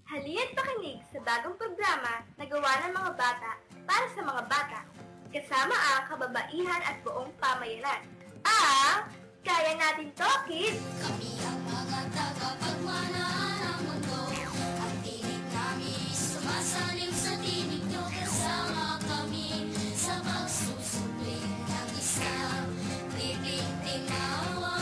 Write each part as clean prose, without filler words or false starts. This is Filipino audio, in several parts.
Halina't pakinig sa bagong programa na gawa ng mga bata para sa mga bata. Kasama ang kababaihan at buong pamayanan. Ang Kaya Natin To, Kids! Kami ang mga tagapagmana ng mundo. Ang tinig namin sumasalim sa tinig nyo. Kasama kami sa pagsusumling ng isang tinig tinawa.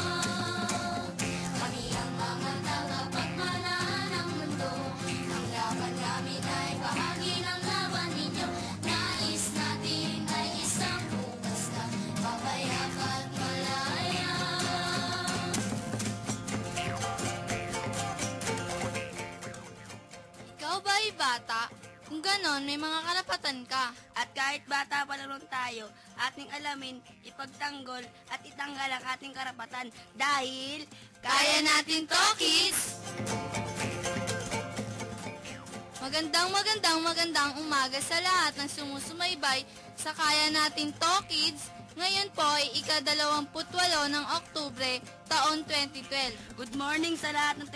Kami ang mga tagapagmana ng mundo. Ang laban namin ay bahagi ng laban ninyo. Nais natin ay isang bukas na papayak at malaya. Ikaw ba ay bata? Kung ganon, may mga karapatan ka. At kahit bata pa lang tayo, ating alamin, ipagtanggol at itanggal ang ating karapatan dahil Kaya Natin To, Kids! Magandang umaga sa lahat ng sumusumaybay sa Kaya Natin To, Kids. Ngayon po ay ika-28 ng Oktubre, taon 2012. good morning sa lahat ng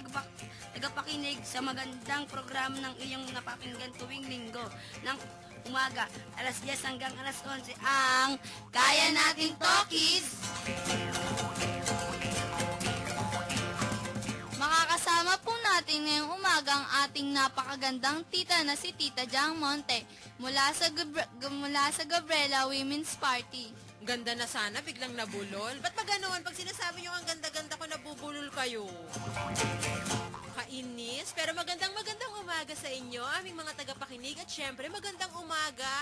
tagapakinig sa magandang programa ng iyong napakinggan tuwing linggo ng umaga, alas 10 hanggang alas 11, ang Kaya Natin To, Kids! Makakasama po natin ngayong umaga ang ating napakagandang tita na si Tita Jang Monte mula sa Gabriela Women's Party. Ganda na sana, biglang nabulol. Ba't ba ganoon? Pag sinasabi nyo ang ganda-ganda ko, nabubulol kayo. Kainis. Pero magandang umaga sa inyo, aming mga tagapakinig. At syempre, magandang umaga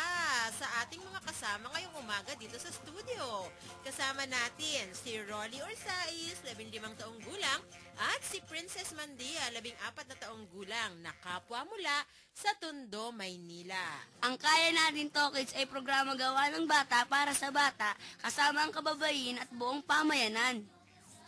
sa ating mga kasama ngayong umaga dito sa studio. Kasama natin si Rolly Orsais, 15 taong gulang, at si Princess Mandia, 14 na taong gulang, na kapwa mula sa Tondo, Maynila. Ang Kaya Natin To, Kids ay programa gawa ng bata para sa bata, kasama ang kababaihan at buong pamayanan.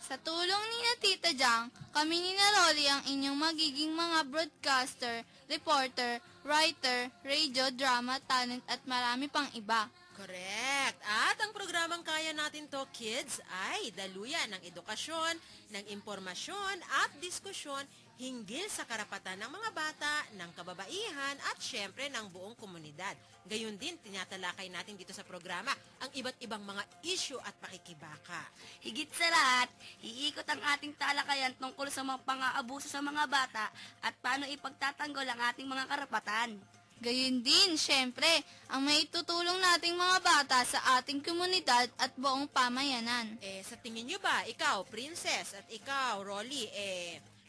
Sa tulong ni na Tita Jang, kami ni na Rolly ang inyong magiging mga broadcaster, reporter, writer, radio, drama, talent at marami pang iba. Correct. At ang programang Kaya Natin To, Kids ay daluyan ng edukasyon, ng impormasyon at diskusyon hinggil sa karapatan ng mga bata, ng kababaihan at syempre ng buong komunidad. Gayun din, tinatalakay natin dito sa programa ang iba't ibang mga issue at pakikibaka. Higit sa lahat, iikot ang ating talakayan tungkol sa mga pang-aabuso sa mga bata at paano ipagtatanggol ang ating mga karapatan. Gayun din, syempre, ang maitutulong nating mga bata sa ating komunidad at buong pamayanan. Sa tingin nyo ba, ikaw, Princess, at ikaw, Rolly,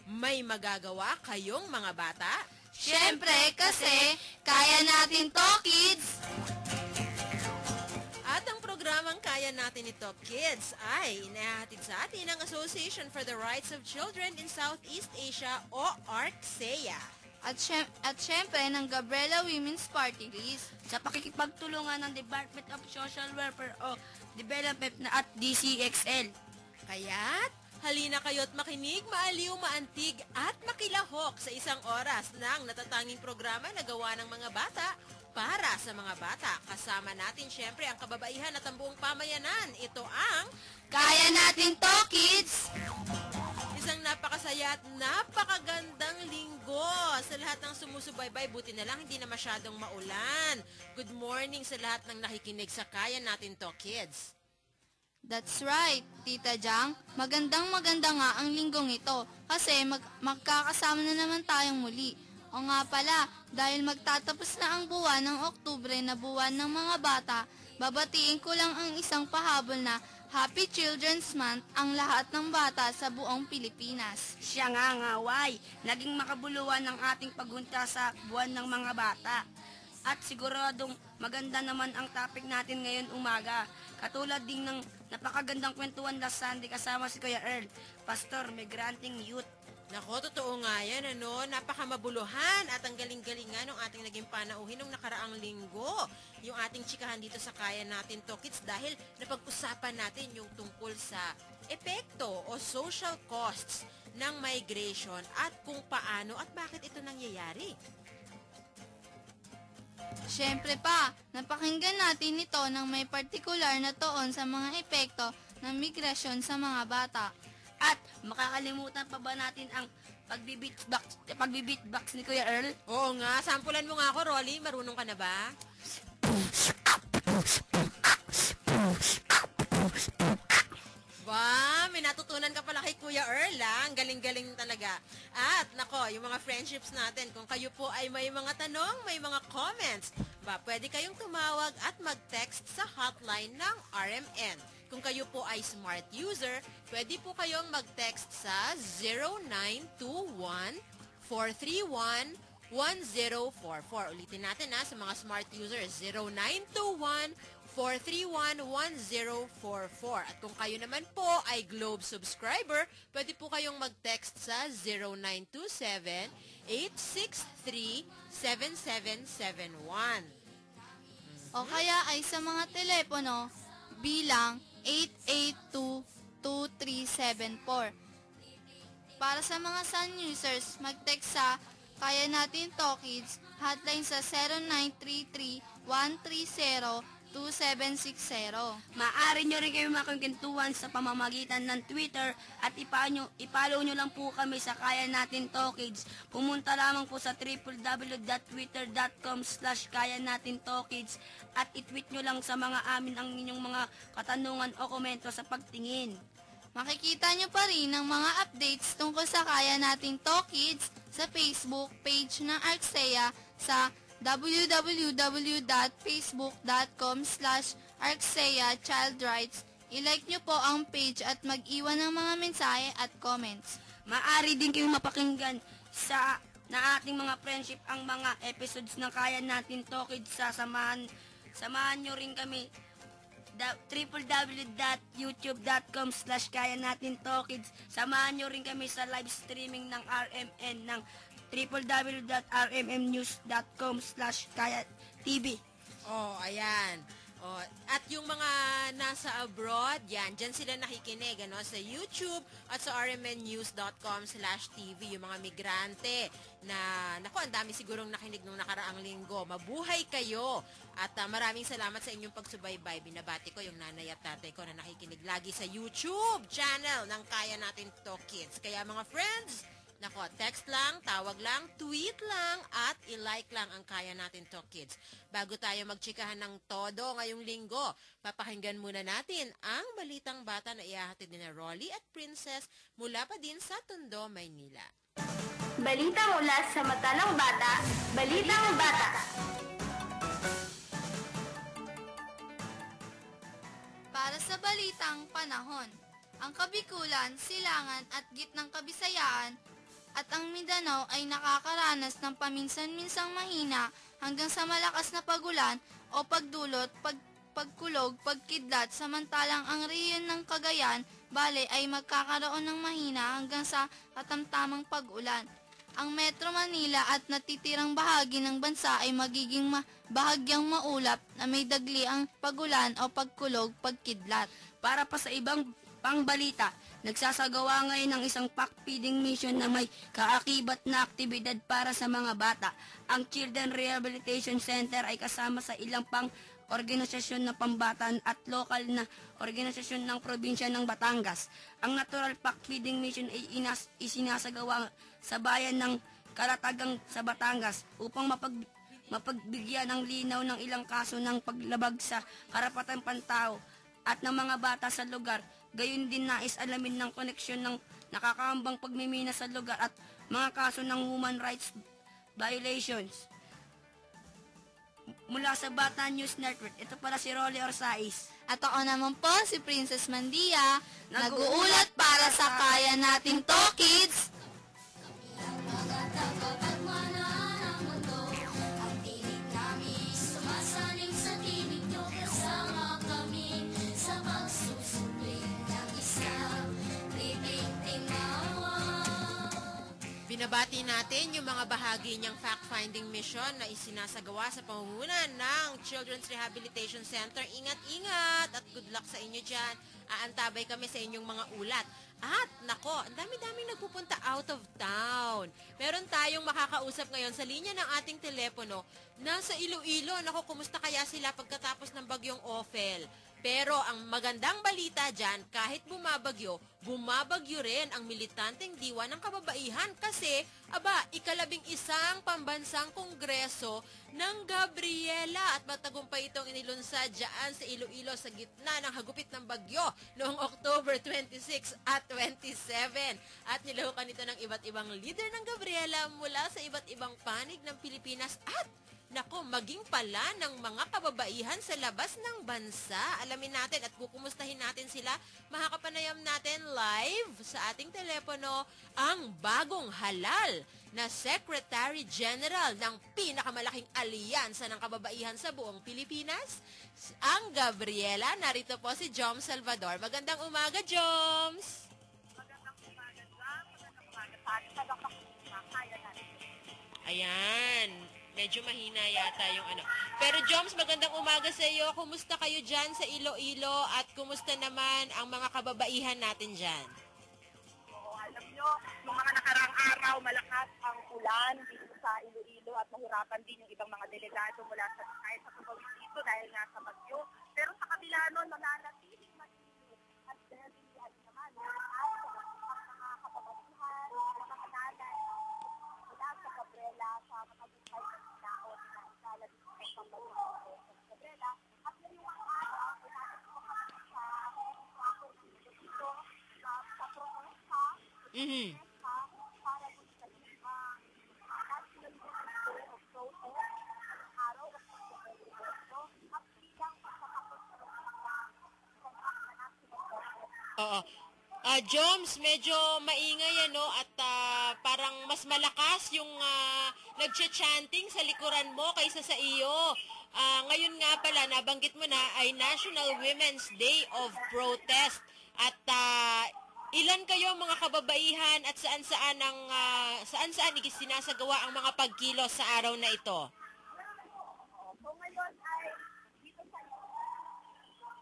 may magagawa kayong mga bata? Syempre, kasi Kaya Natin To, Kids! At ang programang Kaya Natin Ito, Kids, ay inahatid sa atin ng Association for the Rights of Children in Southeast Asia o ARCSEA. At syempre, ng Gabriela Women's Party. Sa pakikipagtulungan ng Department of Social Welfare o Development at DCXL. Kaya't, halina kayo't makinig, maaliw, maantig at makilahok sa isang oras ng natatanging programa na gawa ng mga bata para sa mga bata. Kasama natin syempre ang kababaihan at ang buong pamayanan. Ito ang Kaya Natin To, Kids! isang napakasaya at napakagandang linggo sa lahat ng sumusubaybay. Buti na lang hindi na masyadong maulan. Good morning sa lahat ng nakikinig sa Kaya Natin To, Kids. That's right, Tita Jang. Magandang-maganda nga ang linggong ito kasi magkakasama na naman tayong muli. O nga pala, dahil magtatapos na ang buwan ng Oktubre na buwan ng mga bata, babatiin ko lang ang isang pahabol na Happy Children's Month ang lahat ng bata sa buong Pilipinas. Siya nga ngaway, naging makabuluhan ng ating pagunta sa buwan ng mga bata. At siguradong maganda naman ang topic natin ngayon umaga. Katulad din ng napakagandang kwentuhan last Sunday kasama si Kuya Earl, Pastor, Migranting Youth. Nako, totoo nga yan, ano? Napakamabuluhan at ang galing-galing nga nung ating naging panauhin nung nakaraang linggo. Yung ating chikahan dito sa Kaya Natin To, Kids dahil napag-usapan natin yung tungkol sa epekto o social costs ng migration at kung paano at bakit ito nangyayari. Siyempre pa, napakinggan natin ito ng may partikular na toon sa mga epekto ng migrasyon sa mga bata. At makakalimutan pa ba natin ang pagbibitbox ni Kuya Earl? Oo nga, sampulan mo nga ako, Rolly. Marunong ka na ba? Ba, may natutunan ka pala kay Kuya Earl, ah. Ang galing-galing talaga. At, nako, yung mga friendships natin, kung kayo po ay may mga tanong, may mga comments, ba, pwede kayong tumawag at mag-text sa hotline ng RMN. Kung kayo po ay smart user, pwede po kayong mag-text sa 0921-431-1044. Ulitin natin sa mga smart users, 0921-431-1044. At kung kayo naman po ay Globe subscriber, pwede po kayong mag-text sa 0927-863-7771. O kaya ay sa mga telepono bilang 882-2374. Para sa mga Sun users, mag-text sa Kaya Natin To Kids hotline sa 0933-130-2760. Maaari nyo rin kayo makikwentuhan sa pamamagitan ng Twitter at ipollow nyo lang po kami sa Kaya Natin To Kids. Pumunta lamang po sa www.twitter.com/Kaya Natin To Kids at itweet nyo lang sa mga amin ang inyong mga katanungan o komento sa pagtingin. Makikita nyo pa rin ang mga updates tungkol sa Kaya Nating To Kids sa Facebook page ng Arksea sa www.facebook.com/Arksea Child Rights. I-like nyo po ang page at mag-iwan ng mga mensahe at comments. Maaari din kayong mapakinggan na ating mga friendship ang mga episodes ng Kaya Natin To Kids sa samahan nyo rin kami www.youtube.com/Kaya Natin To Kids. Samahan nyo rin kami sa live streaming ng RMN ng www.rmmnews.com/Kaya TV. Oh, ayan. Oh, at yung mga nasa abroad, dyan sila nakikinig, sa YouTube at sa rmnnews.com/TV, yung mga migrante na, ang dami sigurong nakinig nung nakaraang linggo. Mabuhay kayo! At maraming salamat sa inyong pagsubaybay. Binabati ko yung nanay at tatay ko na nakikinig lagi sa YouTube channel ng Kaya Natin To Kids. Kaya mga friends, text lang, tawag lang, tweet lang, at i-like lang ang Kaya Natin To Kids. Bago tayo magtsikahan ng todo ngayong linggo, papakinggan muna natin ang Balitang Bata na ihahatid ni Rolly at Princess mula pa din sa Tondo, Maynila. Balita mula sa mata ng bata, Balitang Bata. Para sa Balitang Panahon, ang Kabikulan, Silangan at Gitnang Kabisayaan at ang Mindanao ay nakakaranas ng paminsan-minsang mahina hanggang sa malakas na pagulan o pagdulot, pagkulog, pagkidlat, samantalang ang rehiyon ng Cagayan, Bale ay magkakaroon ng mahina hanggang sa katamtamang pag-ulan. Ang Metro Manila at natitirang bahagi ng bansa ay magiging bahagyang maulap na may dagli ang pagulan o pagkulog, pagkidlat. Para pa sa ibang pangbalita, nagsasagawa ngayon ng isang pack-feeding mission na may kaakibat na aktibidad para sa mga bata. Ang Children Rehabilitation Center ay kasama sa ilang pang organisasyon na pambatan at lokal na organisasyon ng probinsya ng Batangas. Ang Natural Pack-Feeding Mission ay isinasagawa sa bayan ng Kalatagang sa Batangas upang mapagbigyan ng linaw ng ilang kaso ng paglabag sa karapatang pantao at ng mga bata sa lugar. Gayon din nais alamin ng koneksyon ng nakakahambang pagmimina sa lugar at mga kaso ng human rights violations. Mula sa Bata News Network, ito para si Rolly Orsais. At ako naman po si Princess Mandia, nag-uulat para sa Kaya Nating To Kids. Mga tagapagmana ng mundo, ang tinig namin sumasaling sa tinig nyo. Kasama kami sa pagsusumling ng isang bibigtingawa. Binabati natin yung mga bahagi niyang fact-finding mission na isinasagawa sa pamumunan ng Children's Rehabilitation Center. Ingat-ingat at good luck sa inyo dyan. Aantabay kami sa inyong mga ulat. At, nako, ang dami-daming nagpupunta out of town. Meron tayong makakausap ngayon sa linya ng ating telepono. Nasa Iloilo. Nako, kumusta kaya sila pagkatapos ng bagyong Ophel? Pero ang magandang balita dyan, kahit bumabagyo rin ang militanteng diwa ng kababaihan kasi, ika-11 pambansang kongreso ng Gabriela at matagumpay itong inilunsad dyan sa Iloilo sa gitna ng hagupit ng bagyo noong October 26 at 27. At nilahukan ito ng iba't ibang leader ng Gabriela mula sa iba't ibang panig ng Pilipinas at maging pala ng mga kababaihan sa labas ng bansa. Alamin natin at kukumustahin natin sila. Makakapanayam natin live sa ating telepono ang bagong halal na Secretary General ng pinakamalaking alyansa ng kababaihan sa buong Pilipinas, ang Gabriela. Narito po si Jom Salvador. Magandang umaga, Joms! Ayan. Medyo mahina yata yung ano. Pero Joms, magandang umaga sa iyo. Kumusta kayo dyan sa Iloilo at kumusta naman ang mga kababaihan natin dyan? Oo, alam nyo, nung mga nakaraang araw, malakas ang ulan dito sa Iloilo at mahirapan din yung ibang mga delegado mula sa kahit sa pagawin dito dahil nga sa bagyo. Pero sa kabila nun, mananatiling matinit at very naman, malakas ang mga kababaihan, mga kanalan, mula sa Gabriela, sa matagumpay ng tinaon na isala dito sa pambansang Gabriela. At ngayong araw, ay natin po kami sa dito sa protesta, para po sa National Day of Protest, araw at pagkakalimuto, at bilang pagkakapos ng mga Oo. Joms, medyo maingay ano at parang mas malakas yung nagcha-chanting sa likuran mo kaysa sa iyo. Ngayon nga pala, nabanggit mo na ay National Women's Day of Protest. At ilan kayo mga kababaihan at saan-saan sinasagawa ang mga pagkilos sa araw na ito? So ngayon ay dito sa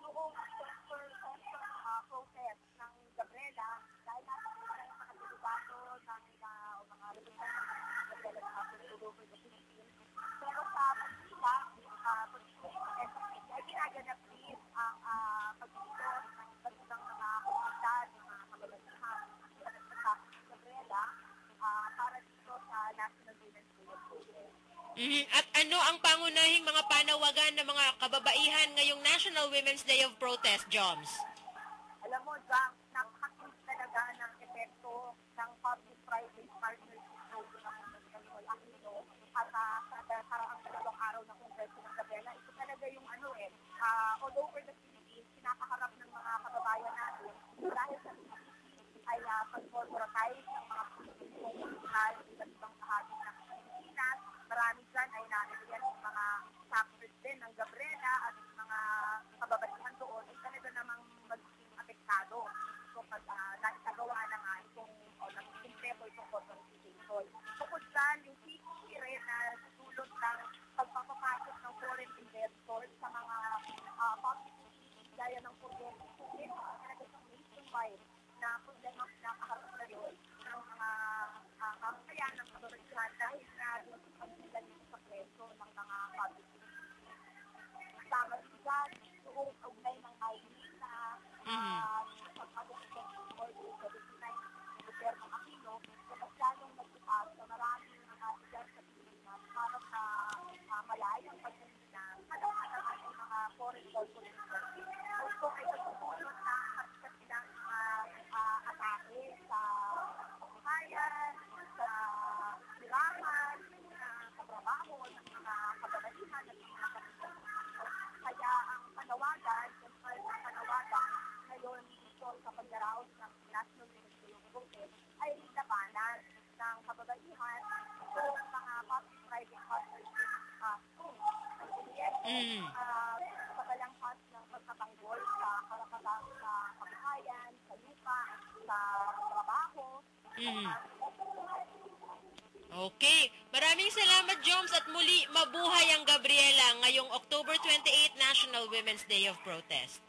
noong protest ng Gabriela dahil natin yung mga delegado ng mga representatives ng Gabriela all over the Philippines. Pero sa Manila, ay ginaganap din ang pagkilos ng iba't ibang mga komunidad, mga kababaihan sa Gabriela para dito sa National Women's Day of Protest. At ano ang pangunahing mga panawagan ng mga kababaihan ngayong National Women's Day of Protest, Joms? Alam mo, Jack, napakakinig talaga ng epekto ng public-private partnership program ng Aquino at para ang dalawang araw ng Kongreso ng Gabriela. Ito talaga yung all over the Philippines, kinakaharap ng mga kababayan natin dahil sa Philippines ay pag-corporatize ng mga komunidad, iba't ibang bahagi ng Pilipinas. Marami dyan ay naiiyan yung mga factors din ng Gabriela at mga kababaihan doon ay talaga namang magiging apektado. So, pag naisagawa na nga itong nag-imprepo itong corporatization. Bukod dyan, yung CCC rin na tutulot ng pagpapapasok ng foreign investors sa mga public gaya ng kuryente. Talaga sa nationwide na problema nakaharap na yun ng mga kamatayan ng kababaihan dahil na doon sa pagsilan sa preso ng mga public. Tama dyan, noong ugnay ng ID na pagpapasok ng Duterte Aquino, masyadong nagtupas sa maraming mga lugar sa Pilipinas para sa malayang pagdating na kalakatan ng mga foreign corporations. Also, ay pagpupulot na kanilang atake sa kabuhayan, sa silangan, sa katrabaho ng mga kababaihan at mga kapitalismo. Kaya ang panawagan, ngayon dito sa paglaraos ng National Women's Day of Protest ay labanan ng kababaihan o mga public-private partnership sa balangkas ng pagkatanggol sa karapatan sa kabuhayan, sa lupa, sa trabaho. Okay. Maraming salamat, Joms, at muli mabuhay ang Gabriela ngayong October 28 National Women's Day of Protest.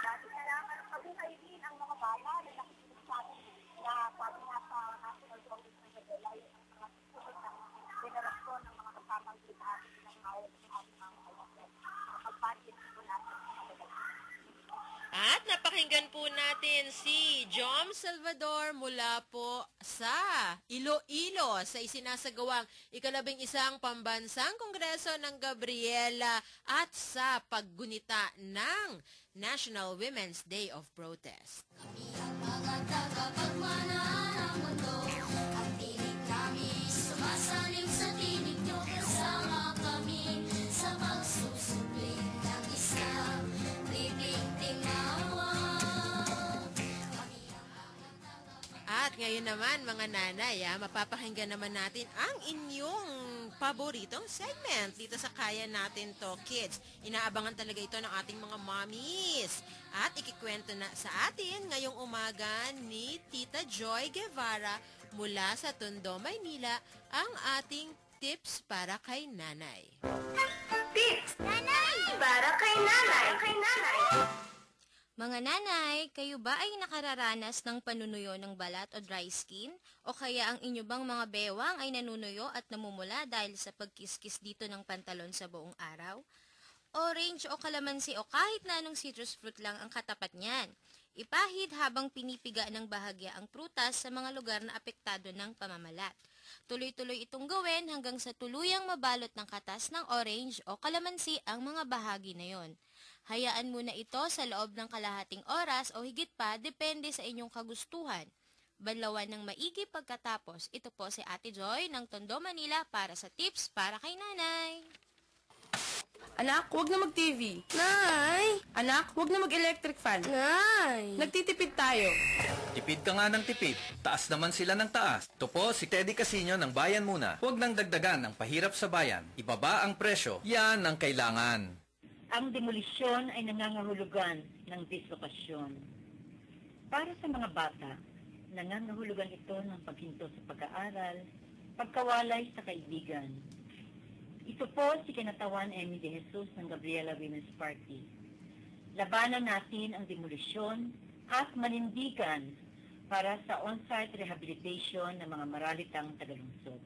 Dati kailangan mabuhay din ang mga bata na nakikinig sa atin na sabi nga sa National Congress ng Gabriela yung mga susunod na generasyon ng mga kasamang kita ng awal ng ating mga pagpapagin po natin sa mga At napakinggan po natin si Jom Salvador mula po sa Iloilo sa isinasagawang ika-11 Pambansang Kongreso ng Gabriela at sa paggunita ng National Women's Day of Protest. Mga tagapagmana ng mundo, ang tinig namin sumasalim sa tinig nyo. Kasama kami sa pagsusupling ng isang libing tingawa. At ngayon naman mga nanay, mapapakinggan naman natin ang inyong paboritong segment dito sa Kaya Natin To Kids. Inaabangan talaga ito ng ating mga mommies. At ikikwento na sa atin ngayong umaga ni Tita Joy Guevara mula sa Tondo, Maynila ang ating tips para kay nanay. Tips! Nanay! Para kay nanay! Kay nanay! Mga nanay, kayo ba ay nakararanas ng panunuyo ng balat o dry skin? O kaya ang inyo bang mga bewang ay nanunuyo at namumula dahil sa pagkiskis dito ng pantalon sa buong araw? Orange o kalamansi o kahit na anong citrus fruit lang ang katapat niyan. Ipahid habang pinipiga ng bahagya ang prutas sa mga lugar na apektado ng pamamalat. Tuloy-tuloy itong gawin hanggang sa tuluyang mabalot ng katas ng orange o kalamansi ang mga bahagi na yon. Hayaan muna ito sa loob ng kalahating oras o higit pa depende sa inyong kagustuhan. Banlawan ng maigi pagkatapos. Ito po si Ate Joy ng Tondo, Manila para sa tips para kay nanay. Anak, huwag na mag-TV. Nay! Anak, huwag na mag-electric fan. Nay! Nagtitipid tayo. Tipid ka nga ng tipid. Taas naman sila ng taas. Ito po si Teddy Casino ng Bayan Muna. Huwag nang dagdagan ang pahirap sa bayan. Ibaba ang presyo. Yan ang kailangan. Ang demolisyon ay nangangahulugan ng dislokasyon. Para sa mga bata, nangangahulugan ito ng paghinto sa pag-aaral, pagkawalay sa kaibigan. Ito po si Kinatawan Emmy de Jesus ng Gabriela Women's Party. Labanan natin ang demolisyon at manindigan para sa on-site rehabilitation ng mga maralitang tagalungsod.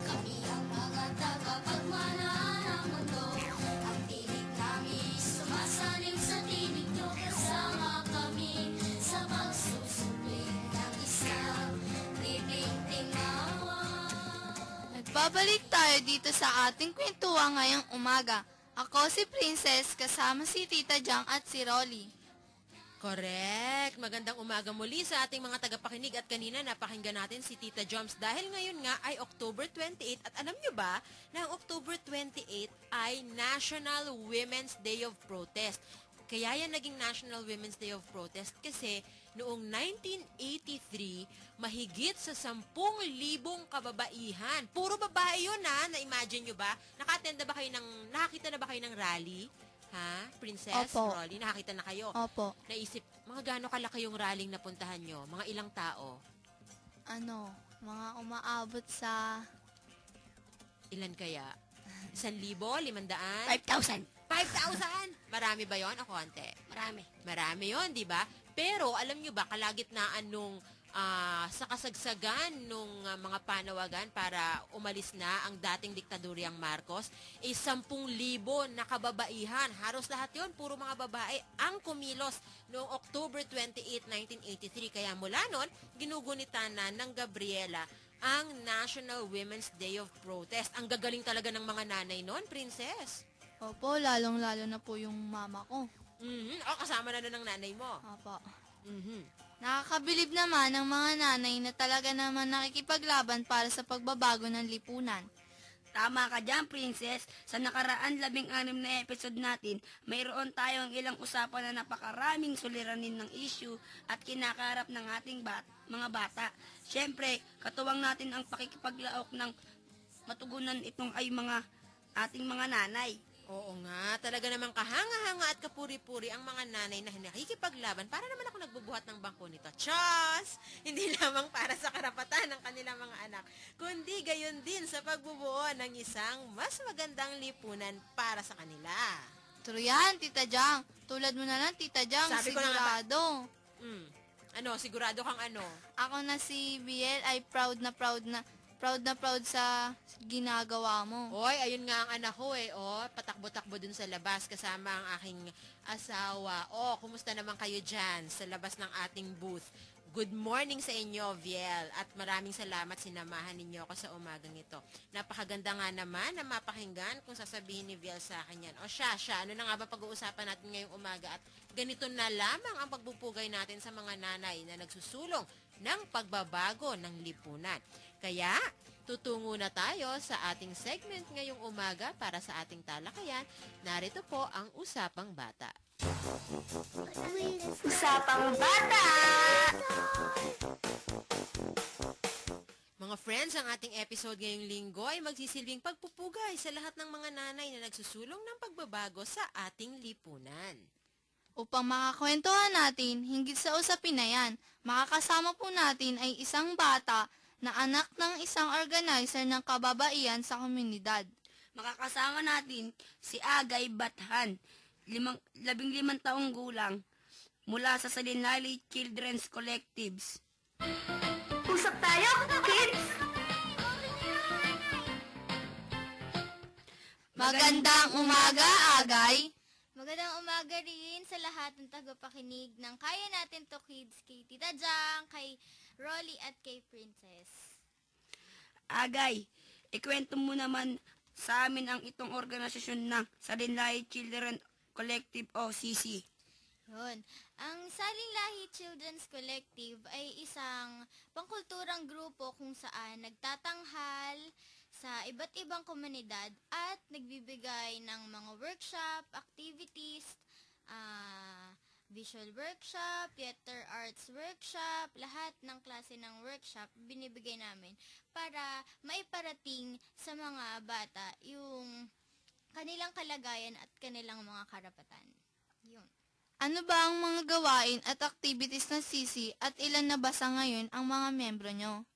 Kami ang mga tagapagmana ng mundo, ang tinig namin sumasalim sa tinig nyo. Kasama kami sa pagsusupling ng isang libing tingawa. Nagbabalik tayo dito sa ating kwentuhan ngayong umaga. Ako si Princess kasama si Tita Jang at si Rolly. Correct. Magandang umaga muli sa ating mga tagapakinig at kanina napakinggan natin si Tita Joms dahil ngayon nga ay October 28 at alam nyo ba na ang October 28 ay National Women's Day of Protest. Kaya yan naging National Women's Day of Protest kasi noong 1983, mahigit sa 10,000 kababaihan. Puro babae yun na-imagine nyo ba? Nakakita na ba kayo ng rally? Ha? Princess? Opo. Rolly, nakakita na kayo? Opo. Naisip, mga gaano kalaki yung rallying napuntahan nyo? Mga ilang tao? Mga umaabot sa... Ilan kaya? 1,000? 500? 5,000. 5,000? Marami ba yon o konti? Marami. Marami yon, di ba? Pero alam nyo ba, kalagitnaan nung sa kasagsagan nung mga panawagan para umalis na ang dating diktadoryang Marcos, 10,000 na kababaihan. Halos lahat yon puro mga babae ang kumilos noong October 28, 1983. Kaya mula noon, ginugunitan na ng Gabriela ang National Women's Day of Protest. Ang gagaling talaga ng mga nanay noon, Princess. Opo, lalong-lalo na po yung mama ko. Kasama na nun ng nanay mo. Opo. Mhm. Nakakabilib naman ng mga nanay na talaga naman nakikipaglaban para sa pagbabago ng lipunan. Tama ka dyan, Princess. Sa nakaraan 16 na episode natin, mayroon tayong ilang usapan na napakaraming suliranin ng issue at kinakarap ng ating mga bata. Siyempre, katuwang natin ang pakikipaglaok ng matugunan itong ay ating mga nanay. Oo nga, talaga namang kahanga-hanga at kapuri-puri ang mga nanay na nakikipaglaban para naman ako nagbubuhat ng bangko nito. Tiyos! Hindi lamang para sa karapatan ng kanilang mga anak, kundi gayon din sa pagbubuo ng isang mas magandang lipunan para sa kanila. True yan, Tita Jang. Tulad mo na lang, Tita Jang, Sabi ko na nga ba- sigurado. Sigurado kang ano? Ako na si Biel ay proud na proud sa ginagawa mo. Hoy, ayun nga ang anak ko eh. Oh, patakbo-takbo dun sa labas kasama ang aking asawa. Oh, kumusta naman kayo dyan sa labas ng ating booth? Good morning sa inyo, Viel. At maraming salamat sinamahan ninyo ako sa umagang ito. Napakaganda nga naman na mapakinggan kung sasabihin ni Viel sa akin yan. O siya, ano na nga ba pag-uusapan natin ngayong umaga? At ganito na lamang ang pagpupugay natin sa mga nanay na nagsusulong ng pagbabago ng lipunan. Kaya, tutungo na tayo sa ating segment ngayong umaga para sa ating talakayan. Narito po ang Usapang Bata. Usapang Bata! Mga friends, ang ating episode ngayong linggo ay magsisilbing pagpupugay sa lahat ng mga nanay na nagsusulong ng pagbabago sa ating lipunan. Upang makakwentuhan natin hinggil sa usapin na yan, makakasama po natin ay isang bata na anak ng isang organizer ng kababaihan sa komunidad. Makakasama natin si Agay Bathan, 15 taong gulang, mula sa Salinali Children's Collectives. Usap tayo, kids! Magandang umaga, Agay! Magandang umaga rin sa lahat ng tagapakinig ng Kaya Natin To Kids, kay Tita Jang, kay Rolly at kay Princess. Agay, ikwento mo naman sa amin ang itong organisasyon ng Salinlahi Children Collective o CC. Yun. Ang Saling Lahi Children's Collective ay isang pangkulturang grupo kung saan nagtatanghal sa iba't ibang komunidad at nagbibigay ng mga workshop, activities, visual workshop, theater arts workshop, lahat ng klase ng workshop binibigay namin para maiparating sa mga bata yung kanilang kalagayan at kanilang mga karapatan. Yun. Ano ba ang mga gawain at activities ng CC at ilan na ba sa ngayon ang mga membro nyo?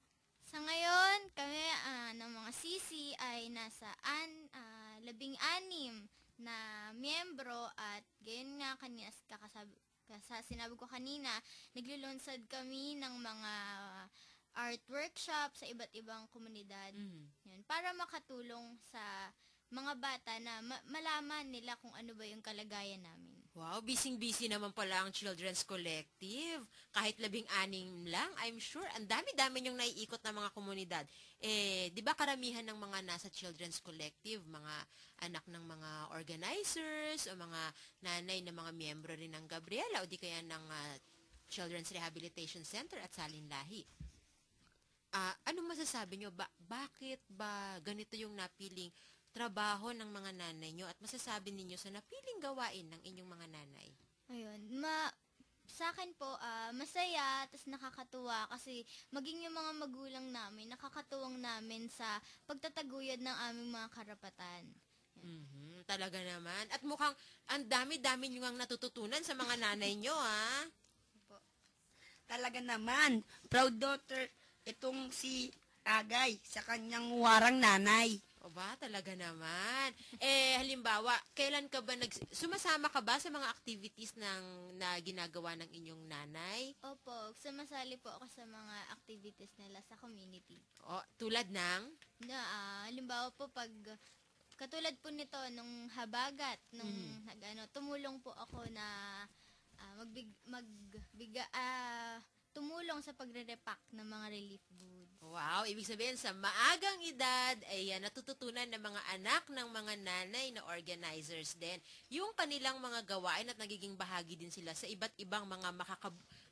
Sa ngayon, kami ng mga CC ay nasa 16 na miyembro at gayon nga kanina, sinabi ko kanina, naglulunsad kami ng mga art workshop sa iba't ibang komunidad. Yun, para makatulong sa mga bata na malaman nila kung ano ba yung kalagayan namin. Wow, busy-busy naman pala ang Children's Collective. Kahit 16 lang, I'm sure, ang dami-dami yung naiikot na mga komunidad. Di ba karamihan ng mga nasa Children's Collective, mga anak ng mga organizers, o mga nanay na mga miyembro rin ng Gabriela, o di kaya ng Children's Rehabilitation Center at Salinlahi. Ano masasabi nyo? Bakit ba ganito yung napiling trabaho ng mga nanay nyo at masasabi ninyo sa napiling gawain ng inyong mga nanay? Ayun, sa akin po, masaya, tas nakakatuwa kasi maging yung mga magulang namin, nakakatuwang namin sa pagtataguyod ng aming mga karapatan. Talaga naman. At mukhang ang dami-dami nyo ang natututunan sa mga nanay nyo, ha? Talaga naman, proud daughter itong si Agay sa kanyang warang nanay. O ba, talaga naman. Halimbawa, kailan ka ba sumasama ka ba sa mga activities na ginagawa ng inyong nanay? Opo, sumasali po ako sa mga activities nila sa community. O, tulad ng? Halimbawa po, katulad po nito, nung habagat, tumulong po ako na tumulong sa pagre-repack ng mga relief goods. Wow, ibig sabihin sa maagang edad ay natututunan ng mga anak ng mga nanay na organizers din yung kanilang mga gawain at nagiging bahagi din sila sa iba't ibang mga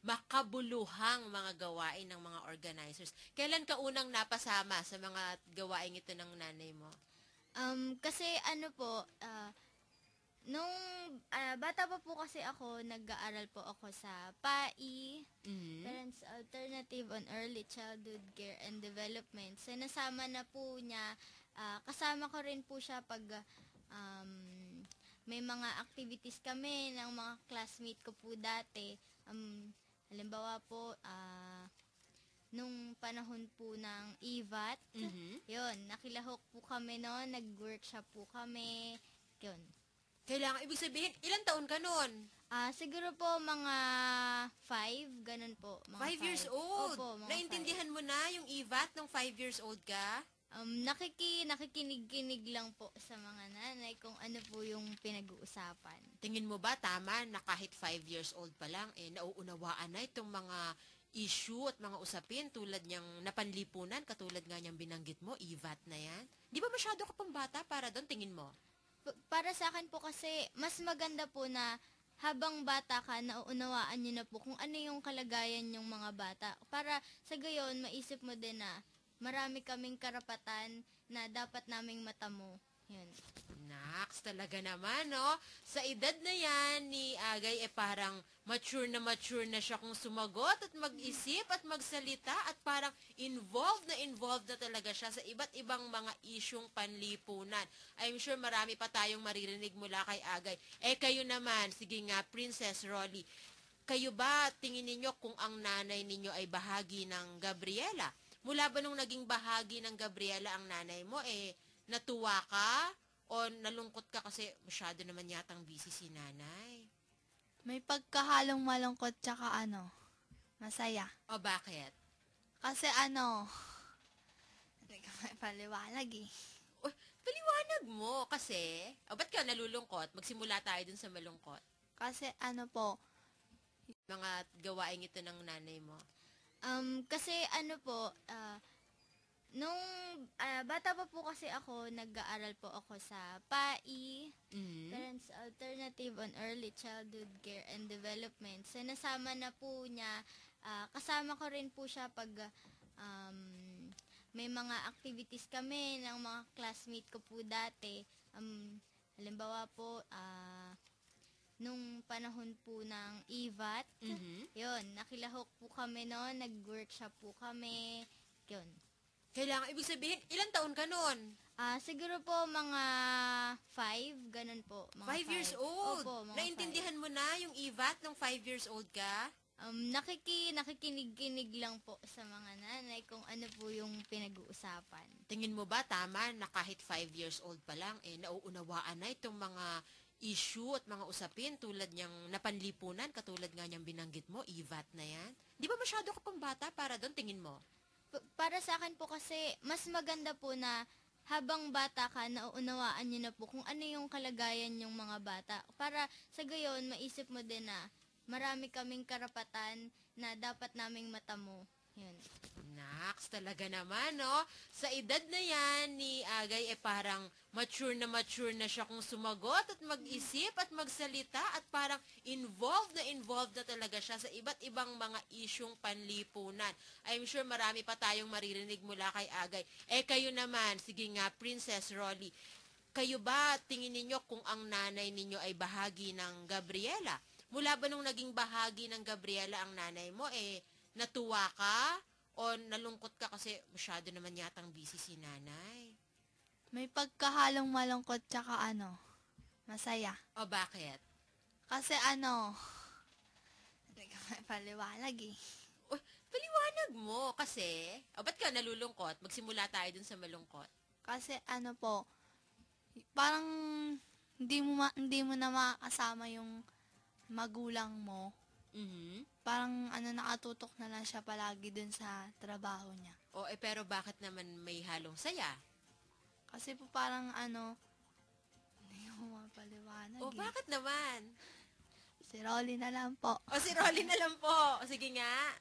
makabuluhang mga gawain ng mga organizers. Kailan ka unang napasama sa mga gawain ito ng nanay mo? Kasi nung bata pa po kasi ako, nag-aaral po ako sa PAI, Parents Alternative on Early Childhood Care and Development. So, nasama na po niya, kasama ko rin po siya pag may mga activities kami ng mga classmate ko po dati. Halimbawa po, nung panahon po ng EVAT, yun, nakilahok po kami noon, nag-workshop po kami, yun. Kailangan, ibig sabihin, ilang taon ka nun? Siguro po mga 5, ganun po. 5 years old? Opo, mga Naintindihan mo na yung EVAT nung 5 years old ka? Nakikinig-kinig lang po sa mga nanay kung ano po yung pinag-uusapan. Tingin mo ba tama na kahit 5 years old pa lang, nauunawaan na itong mga issue at mga usapin tulad niyang napanlipunan, katulad nga niyang binanggit mo, EVAT na yan? Di ba masyado ka pang bata para doon, tingin mo? Para sa akin po kasi, mas maganda po na habang bata ka, nauunawaan niyo na po kung ano yung kalagayan yung mga bata. Para sa gayon, maisip mo din na marami kaming karapatan na dapat naming matamo. Yun. Naks, talaga naman, no? Sa edad na yan ni Agay, parang mature na siya kung sumagot at mag-isip at magsalita at parang involved na talaga siya sa iba't ibang mga isyong panlipunan. I'm sure marami pa tayong maririnig mula kay Agay. Kayo naman, sige nga, Princess Rolly, kayo ba, tingin ninyo kung ang nanay ninyo ay bahagi ng Gabriela? Mula ba nung naging bahagi ng Gabriela ang nanay mo, natuwa ka o nalungkot ka kasi masyado naman yatang busy si nanay? May pagkahalong malungkot tsaka masaya. O bakit? Kasi hindi ka may paliwanag eh. Uy, paliwanag mo kasi. Ba't ka nalulungkot? Magsimula tayo dun sa malungkot. Kasi Mga gawain ito ng nanay mo. Kasi nung bata pa po kasi ako, nag-aaral po ako sa PAI, Parents Alternative on Early Childhood Care and Development. So, nasama na po niya, kasama ko rin po siya pag may mga activities kami ng mga classmate ko po dati. Halimbawa po, nung panahon po ng EVAT, yun, nakilahok po kami noon, nag-workshop po kami, yun. Kailangan, ibig sabihin, ilang taon ka nun? Siguro po mga 5, ganun po. 5 years old? Opo, mga Naintindihan mo na yung EVAT nung 5 years old ka? Nakikinig-kinig lang po sa mga nanay kung ano po yung pinag-uusapan. Tingin mo ba tama na kahit 5 years old pa lang, nauunawaan na itong mga issue at mga usapin tulad niyang napanlipunan, katulad nga niyang binanggit mo, EVAT na yan? Di ba masyado ka pang bata para doon, tingin mo? Para sa akin po kasi, mas maganda po na habang bata ka, nauunawaan niyo na po kung ano yung kalagayan yung mga bata. Para sa gayon, maisip mo din na marami kaming karapatan na dapat naming matamo. Yun. Naks, talaga naman, no? Sa edad na yan ni Agay, parang mature na siya kung sumagot at mag-isip at magsalita at parang involved na talaga siya sa iba't ibang mga isyong panlipunan. I'm sure marami pa tayong maririnig mula kay Agay. Kayo naman, sige nga, Princess Rolly, kayo ba, tingin ninyo kung ang nanay ninyo ay bahagi ng Gabriela? Mula ba nung naging bahagi ng Gabriela ang nanay mo, natuwa ka o nalungkot ka kasi masyado naman yatang busy si nanay? may pagkahalong malungkot tsaka masaya. O bakit? Kasi hindi ka may paliwanag eh. Uy, paliwanag mo kasi. Ba't ka nalulungkot? Magsimula tayo dun sa malungkot. Kasi parang hindi mo na makakasama yung magulang mo. Parang nakatutok na lang siya palagi dun sa trabaho niya. Pero bakit naman may halong saya? Kasi po parang hindi ko mapaliwanag eh. Bakit naman? Si Rolly na lang po. Si Rolly na lang po. Sige nga.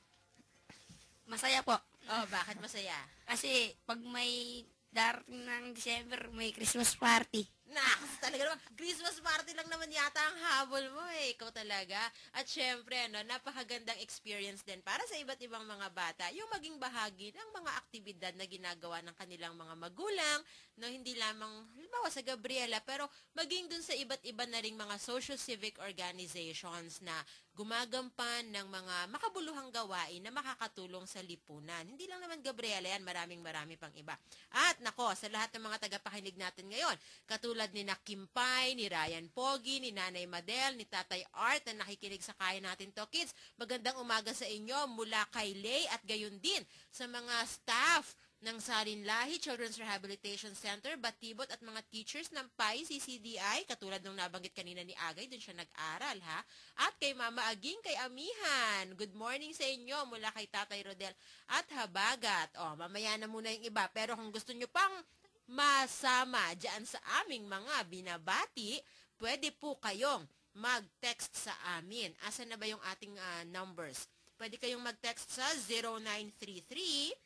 Masaya po. Bakit masaya? Kasi pag may darating ng December, may Christmas party. Naks, talaga naman. Christmas party lang naman yata ang habol mo Ikaw talaga. At syempre, napakagandang experience din para sa iba't ibang mga bata yung maging bahagi ng mga aktibidad na ginagawa ng kanilang mga magulang, hindi lamang, halimbawa sa Gabriela, pero maging dun sa iba't iba na ring mga social civic organizations na gumagampan ng mga makabuluhang gawain na makakatulong sa lipunan. Hindi lang naman Gabriela yan, marami pang iba. At nako, sa lahat ng mga tagapakinig natin ngayon, katulad ni Kimpay, ni Ryan Pogi, ni Nanay Madel, ni Tatay Art na nakikinig sa Kaya Natin To Kids, magandang umaga sa inyo mula kay Lay at gayon din sa mga staff ng Salinlahi Children's Rehabilitation Center, Batibot at mga teachers ng PAI CCDI, katulad nung nabanggit kanina ni Agay, dun siya nag-aral ha. At kay Mama Aging, kay Amihan. Good morning sa inyo mula kay Tatay Rodel at Habagat. O, mamaya na muna yung iba. Pero kung gusto nyo pang masama dyan sa aming mga binabati, pwede po kayong mag-text sa amin. Asan na ba yung ating numbers? Pwede kayong mag-text sa 0933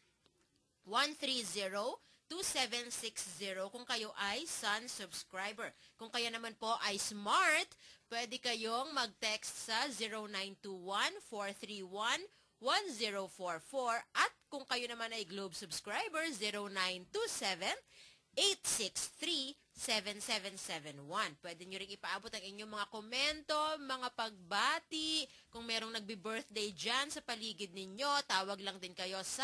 130-2760 kung kayo ay Sun subscriber. Kung kayo naman po ay smart, pwede kayong mag-text sa 0921-431-1044 at kung kayo naman ay Globe subscriber, 0927-863-7771. Pwede nyo rin ipaabot ang inyong mga komento, mga pagbati. Kung merong nagbi-birthday dyan sa paligid ninyo, tawag lang din kayo sa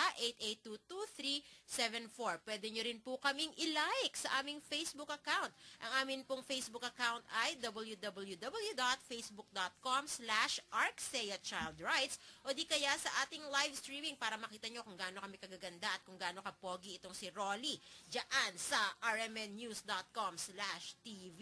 882-2374. Pwede nyo rin po kaming i-like sa aming Facebook account. Ang amin pong Facebook account ay www.facebook.com/arcseachildrights o di kaya sa ating live streaming para makita nyo kung gaano kami kagaganda at kung gaano kapogi itong si Rolly dyan sa rmnnews.com/tv.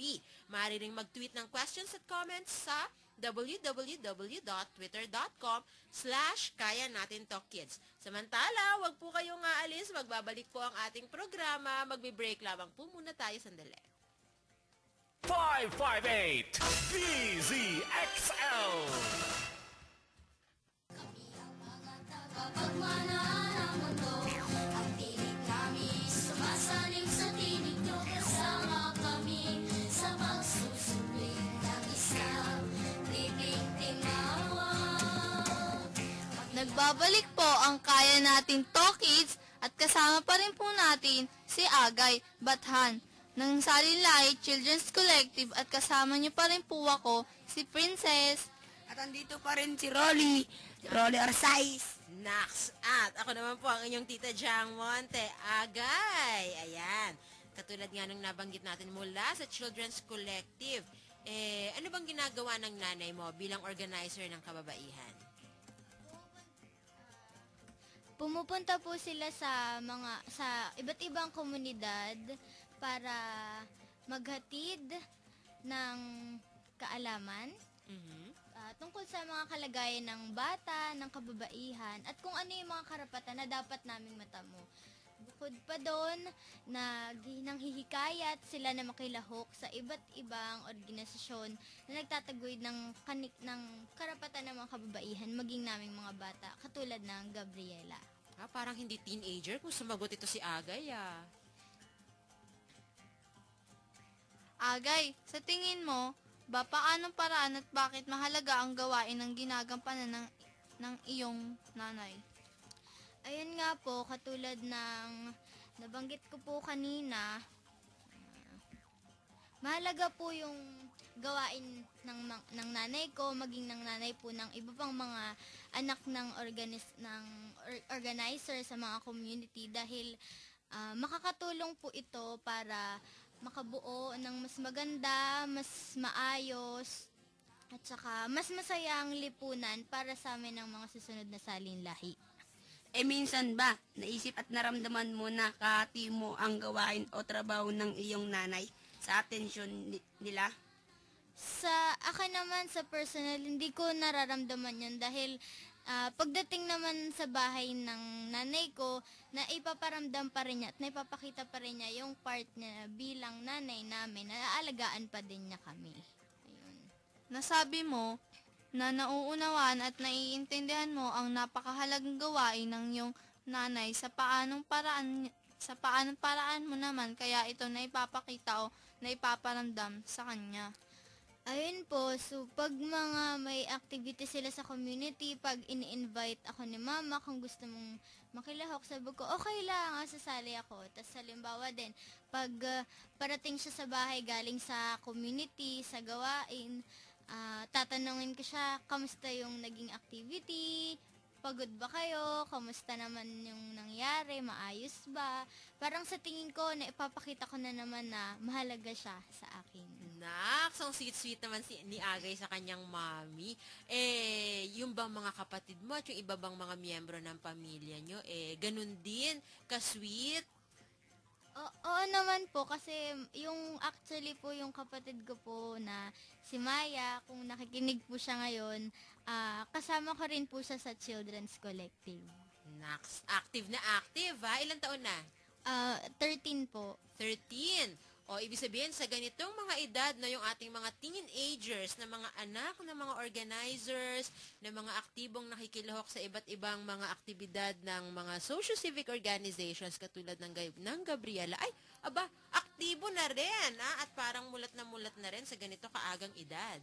Maaari ring mag-tweet ng questions at comments sa www.twitter.com/kayanatintokkids. Samantala, wag po kayong aalis, magbabalik po ang ating programa. Magbe-break lamang po muna tayo sandali. 558 DZXL. Kapagmana ng mundo, ang tinig namin sumasalim sa tinig nyo. Kasama kami sa pagsusubling ng isang tinig tinawa. Nagbabalik po ang Kaya Natin Talkids at kasama pa rin po natin si Agay Bathan ng Salinlahi Children's Collective at kasama niyo pa rin po ako, si Princess. At andito pa rin si Rolly Arsais. Nax! At ako naman po ang inyong Tita Jang Monte, Agay. Ayan. Katulad nga nung nabanggit natin mula sa Children's Collective. Ano bang ginagawa ng nanay mo bilang organizer ng kababaihan? Pumupunta po sila sa iba't ibang komunidad para maghatid ng kaalaman tungkol sa mga kalagayan ng bata, ng kababaihan, at kung ano yung mga karapatan na dapat naming matamo. Bukod pa doon, nanghihikayat sila na makilahok sa iba't ibang organisasyon na nagtataguyod ng karapatan ng mga kababaihan, maging naming mga bata, katulad ng Gabriela. Parang hindi teenager kung sumagot ito si Agay, Agay, sa tingin mo, paanong paraan at bakit mahalaga ang gawain ng ginagampanan ng iyong nanay? Ayun nga po, katulad ng nabanggit ko po kanina, mahalaga po yung gawain ng nanay ko, maging ng nanay po ng iba pang mga anak ng organizer sa mga community dahil makakatulong po ito para makabuo ng mas maganda, mas maayos, at saka mas masayang lipunan para sa amin ng mga susunod na salinlahi. Minsan ba, naisip at naramdaman mo na kahati mo ang gawain o trabaho ng iyong nanay sa atensyon nila? Sa akin naman, sa personal, hindi ko nararamdaman yun dahil pagdating naman sa bahay ng nanay ko, na ipaparamdam pa rin niya at naipapakita pa rin niya yung part niya bilang nanay namin, na aalagaan pa din niya kami. Ayun. Nasabi mo na nauunawaan at naiintindihan mo ang napakahalagang gawain ng iyong nanay sa paanong paraan mo naman kaya ito naipapakita o naipaparamdam sa kanya. Ayun po, so pag mga may activity sila sa community, pag ini-invite ako ni mama kung gusto mong makilahok, sabi ko, okay lang, sasali ako. Tapos halimbawa din, pag parating siya sa bahay galing sa community, sa gawain, tatanungin ko siya, kamusta yung naging activity? Pagod ba kayo? Kamusta naman yung nangyari? Maayos ba? Parang sa tingin ko, na ipapakita ko na naman na mahalaga siya sa akin. Naks, ang sweet-sweet naman ni Agay sa kanyang mommy. Yung bang mga kapatid mo at yung iba bang mga miyembro ng pamilya nyo, ganun din, ka-sweet? Oo naman po, kasi yung actually po yung kapatid ko po na si Maya, kung nakikinig po siya ngayon, kasama ko rin po siya sa Children's Collective. Naks, active na active ha? Ilang taon na? 13 po. 13. O, ibig sabihin, sa ganitong mga edad na yung ating mga teenagers, na mga anak, na mga organizers, na mga aktibong nakikilahok sa iba't ibang mga aktibidad ng mga social-civic organizations katulad ng Gabriela, ay, aba, aktibo na rin, at parang mulat na rin sa ganito kaagang edad.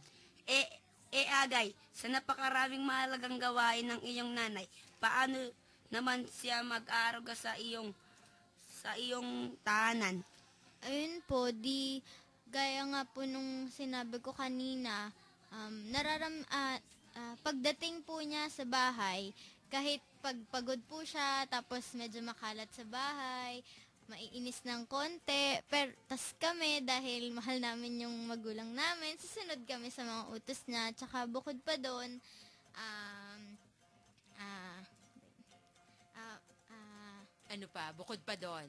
Agay, sa napakaraming mahalagang gawain ng iyong nanay, paano naman siya mag-aaruga sa iyong tahanan? Ayun po, gaya nga po nung sinabi ko kanina, pagdating po niya sa bahay, kahit pagpagod po siya, tapos medyo makalat sa bahay, maiinis ng konti, pero tas kami, dahil mahal namin yung magulang namin, susunod kami sa mga utos niya, tsaka bukod pa doon, ano pa? Bukod pa doon?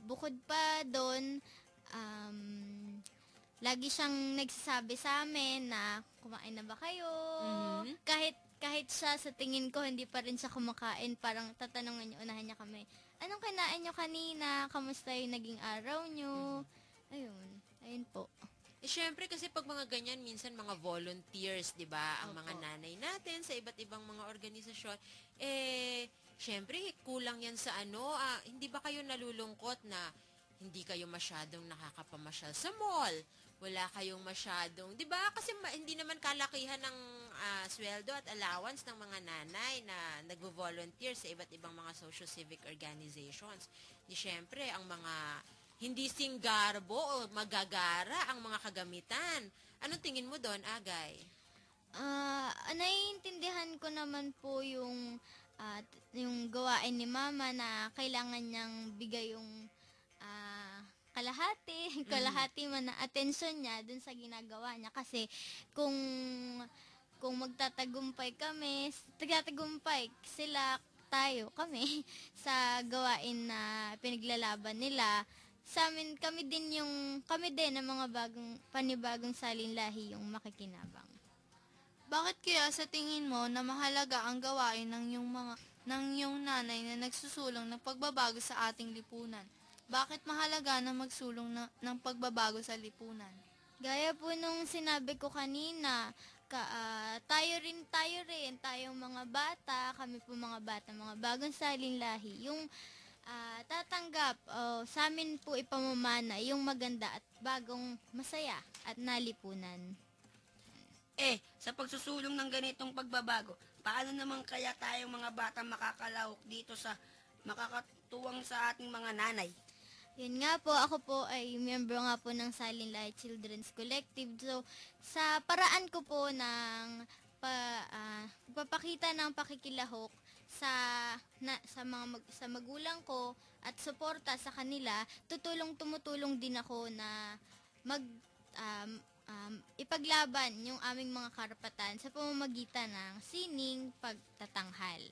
Bukod pa doon, lagi siyang nagsasabi sa amin na kumain na ba kayo? Kahit siya sa tingin ko hindi pa rin siya kumakain, parang tatanungin niya, unahan niya kami, anong kinain niyo kanina? Kamusta yung naging araw niyo? Ayun po. Syempre kasi pag mga ganyan, minsan mga volunteers, 'di ba? Ang mga nanay natin sa iba't ibang mga organisasyon, syempre kulang 'yan sa hindi ba kayo nalulungkot na hindi kayo masyadong nakakapamasyal sa mall? Wala kayong masyadong, 'di ba? Kasi hindi naman kalakihan ng sweldo at allowance ng mga nanay na nagvo-volunteer sa iba't ibang mga social civic organizations. Di syempre ang mga hindi singgarbo o magagara ang mga kagamitan. Anong tingin mo doon, Agay? Naiintindihan ko naman po yung gawain ni Mama na kailangan niyang bigay yung kalahati man na atensyon niya dun sa ginagawa niya. Kasi kung magtatagumpay kami, kami sa gawain na pinaglalaban nila, sa amin, kami din ng mga panibagong salinlahi yung makikinabang. Bakit kaya sa tingin mo na mahalaga ang gawain ng iyong nanay na nagsusulong ng pagbabago sa ating lipunan? Bakit mahalaga na magsulong ng pagbabago sa lipunan? Gaya po nung sinabi ko kanina, tayong mga bata, kami po mga bata, mga bagong salinlahi, yung tatanggap sa amin po ipamamana yung maganda at bagong masaya at nalipunan. Sa pagsusulong ng ganitong pagbabago, paano naman kaya tayong mga bata makakalahok dito sa makakatuwang sa ating mga nanay? Yun nga po, ako po ay miyembro nga po ng Salinlahi Children's Collective. So, sa paraan ko po ng papakita ng pakikilahok sa magulang ko at suporta sa kanila, tumutulong din ako na ipaglaban yung aming mga karapatan sa pamamagitan ng sining pagtatanghal.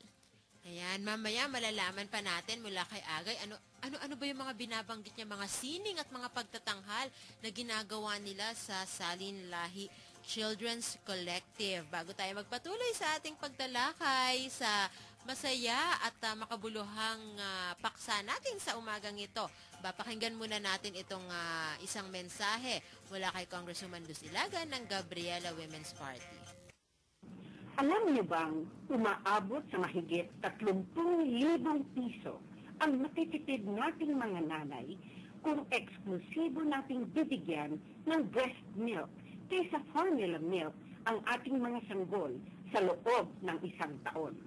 Ayan, mamaya malalaman pa natin mula kay Agay ano ba yung mga binabanggit niya, mga sining at mga pagtatanghal na ginagawa nila sa Salinlahi Children's Collective. Bago tayo magpatuloy sa ating pagtalakay sa masaya at makabuluhang paksa natin sa umagang ito, papakinggan muna natin itong isang mensahe mula kay Congresswoman Luz Ilagan ng Gabriela Women's Party. Alam niyo bang umaabot sa mahigit 30,000 piso ang matitipid nating mga nanay kung eksklusibo nating bibigyan ng breast milk kaysa formula milk ang ating mga sanggol sa loob ng isang taon.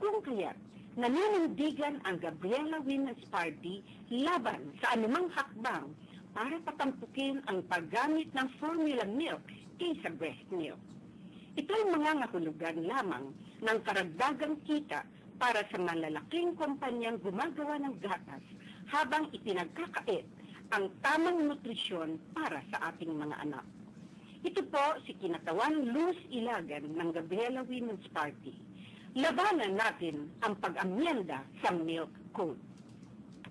Kung kaya, naninindigan ang Gabriela Women's Party laban sa anumang hakbang para patampukin ang paggamit ng formula milk kaysa breast milk. Ito'y mga ngahulugan lamang ng karagdagang kita para sa malalaking kumpanyang gumagawa ng gatas habang ipinagkakait ang tamang nutrisyon para sa ating mga anak. Ito po si Kinatawan Luz Ilagan ng Gabriela Women's Party. Labanan natin ang pag-amyenda sa Milk Code.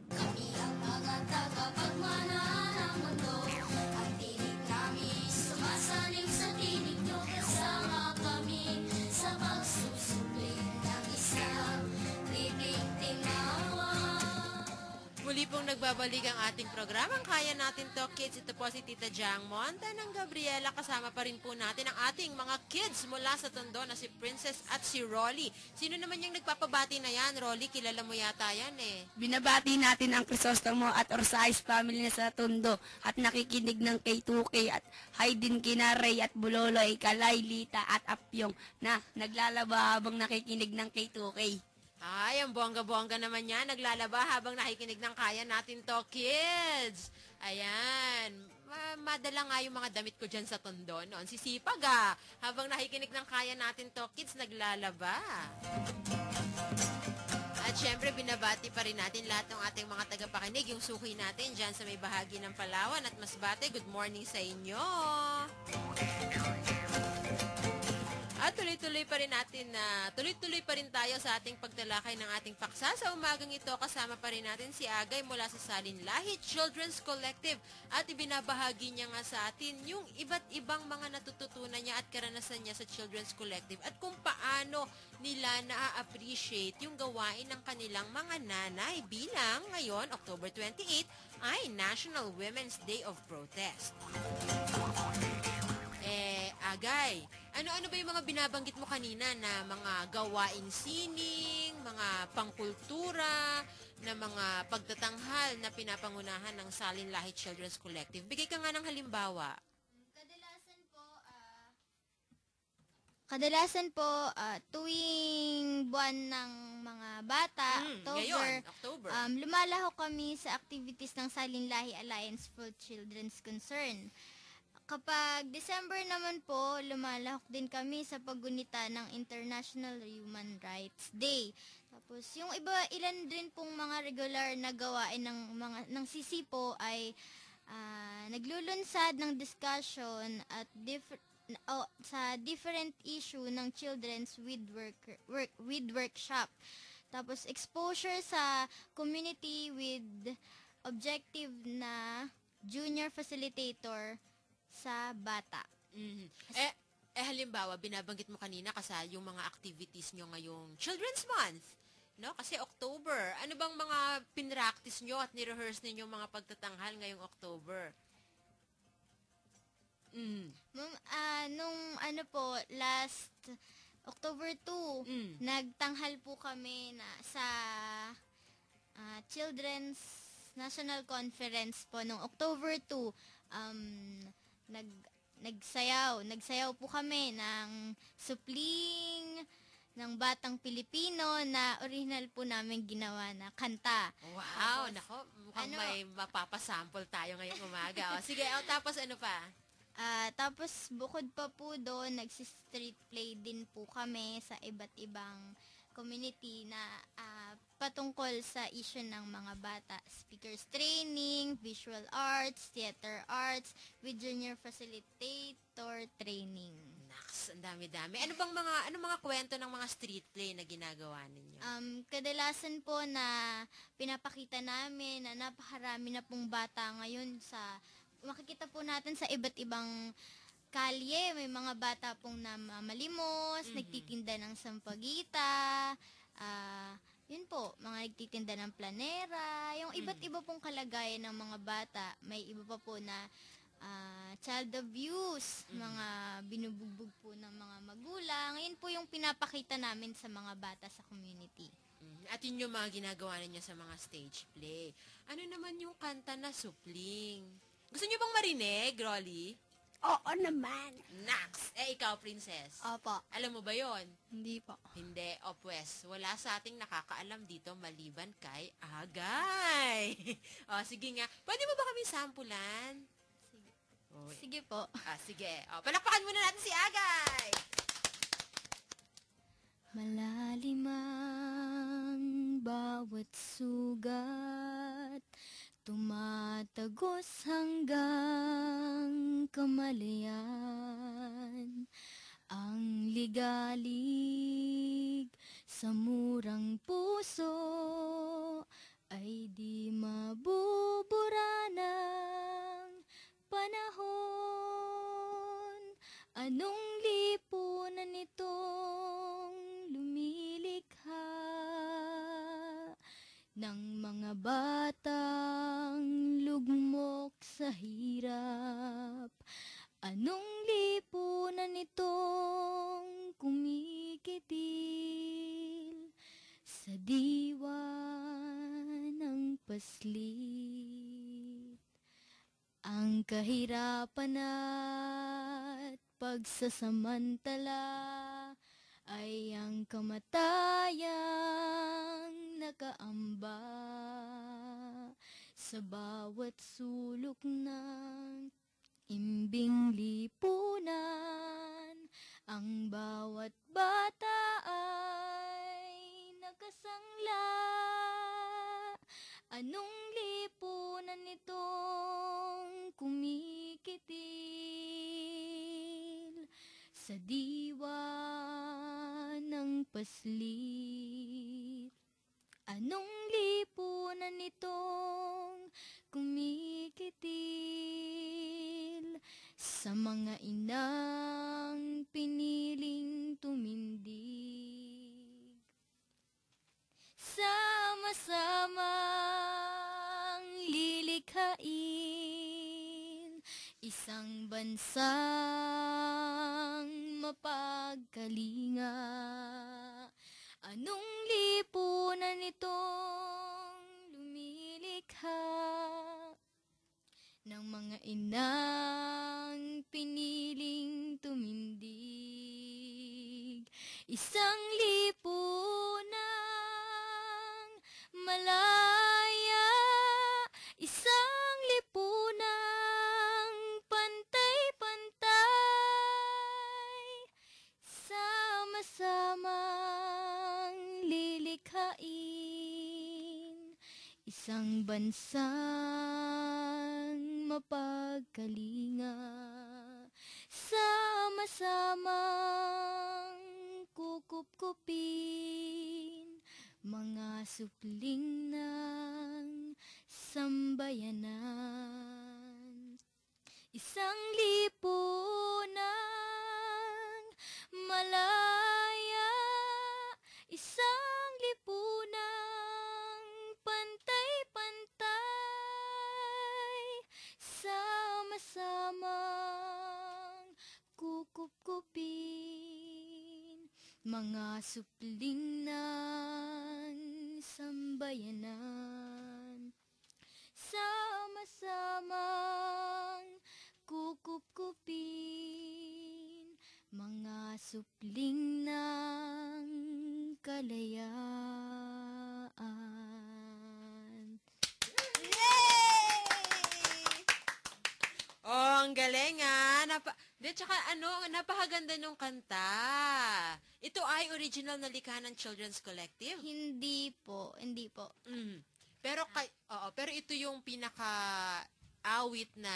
Kami ang mga tagapagmana ng mundo. Ang tinig namin sumasaling sa tinig nyo. Kasama kami sa pagsusubling ng isang libing tinawa. Muli pong nagbabalik ang ating programang Kaya Natin To Kids. Ito po si Tita Jang Monta ng Gabriela. Kasama pa rin po natin ang ating mga kids mula sa Tondo na si Princess at si Rolly. Sino naman yung nagpapabati na yan? Rolly, kilala mo yata yan eh. Binabati natin ang Crisostomo at Orsais family na sa Tondo at nakikinig ng K2K at hi din kina Ray at Buloloy, Kalay, Lita at Apyong na naglalaba habang nakikinig ng K2K. Ay, ang bongga-bongga naman yan. Naglalaba habang nakikinig ng Kaya Natin To Kids. Ayan. Madala nga yung mga damit ko dyan sa Tondo noon. Sisipag habang nakikinig ng Kaya Natin To Kids, naglalaba. At syempre, binabati pa rin natin lahat ng ating mga tagapakinig. Yung suki natin dyan sa may bahagi ng Palawan at Masbate. Good morning sa inyo. At tuloy-tuloy pa rin tayo sa ating pagtalakay ng ating paksa. Sa umagang ito, kasama pa rin natin si Agay mula sa Salin Lahi Children's Collective. At ibinabahagi niya nga sa atin yung iba't ibang mga natututunan niya at karanasan niya sa Children's Collective at kung paano nila na-appreciate yung gawain ng kanilang mga nanay bilang ngayon, October 28, ay National Women's Day of Protest. Agay, ano-ano ba yung mga binabanggit mo kanina na mga gawaing sining, mga pangkultura, na mga pagtatanghal na pinapangunahan ng Salin Lahi Children's Collective? Bigay ka nga ng halimbawa. Kadalasan po, tuwing buwan ng mga bata, October. Lumalahok kami sa activities ng Salin Lahi Alliance for Children's Concern. Kapag December naman po, lumalahok din kami sa paggunita ng International Human Rights Day. Tapos yung ilan din pong mga regular na gawain ng sisipo ay naglulunsad ng discussion at sa different issue ng children's with workshop. Tapos exposure sa community with objective na junior facilitator sa bata. Mm-hmm. Halimbawa, binabanggit mo kanina kasi yung mga activities nyo ngayong Children's Month, no? Kasi October. Ano bang mga pinractice nyo at nirehearse ninyo mga pagtatanghal ngayong October? Nung last October 2, nagtanghal po kami sa Children's National Conference po nung October 2. Nagsayaw po kami ng supling ng Batang Pilipino na original po namin ginawa na kanta. Wow! Nako, mukhang may mapapasample tayo ngayong umaga. Sige, tapos ano pa? Tapos bukod pa po doon, nagsi-street play din po kami sa iba't ibang community na patungkol sa issue ng mga bata. Speakers training, visual arts, theater arts, with junior facilitator training. Naks, ang dami-dami. Ano mga kwento ng mga street play na ginagawa ninyo? Kadalasan po na pinapakita namin na napakarami na pong bata ngayon makikita po natin sa iba't ibang kalye, may mga bata pong namamalimos, nagtitinda ng sampagita, yun po, mga nagtitinda ng planera, yung iba't iba pong kalagayan ng mga bata. May iba pa po na child abuse, mga binubugbog po ng mga magulang. Yun po yung pinapakita namin sa mga bata sa community. At yun yung mga ginagawa ninyo sa mga stage play. Ano naman yung kanta na supling? Gusto nyo bang marinig, Rolly? Oo naman. Naks! Ikaw, Princess. Opo. Alam mo ba yon? Hindi po. Hindi. O pwes, wala sa ating nakakaalam dito maliban kay Agay. Sige nga. Pwede mo ba kami sampulan? Sige. Sige po. Sige. Palakpakan muna natin si Agay! Malalim ang bawat sugat, tumatagos hanggang kamalayan. Ang ligalig sa murang puso ay di mabubura ng panahon. Anong lipunan itong lumilikha ng mga batang lugmok sa hirap? Anong lipunan itong kumikitil sa diwa ng paslit? Ang kahirapan at pagsasamantala ay ang kamatayang nakaamba sa bawat sulok ng imbing lipunan. Ang bawat bata ay nakasangla. Anong lipunan itong kumikitil sa diwa ng paslit? Anong lipunan itong kumikitil sa mga inang piniling tumindig? Sama-samang lilikhain isang bansang mapagkalinga. Anong lipunan itong lumilikha ng mga inang piniling tumindig? Isang lipunang malaya, isang lipunang pantay-pantay, sama-samang lilikhain isang bansang mapagkalinga. Sama-samang kukup-kupin mga supling ng sambayanan. Isang lipunang malaya, isang lipunang pantay-pantay, sama-samang kukup-kupin mga supling ng sambayanan. Sama-samang kukup-kupin mga supling ng kalayaan. Oh, ang galing ah. Tsaka napakaganda nung kanta. Ito ay original na likha ng Children's Collective? Hindi po. Pero ito yung pinaka-awit na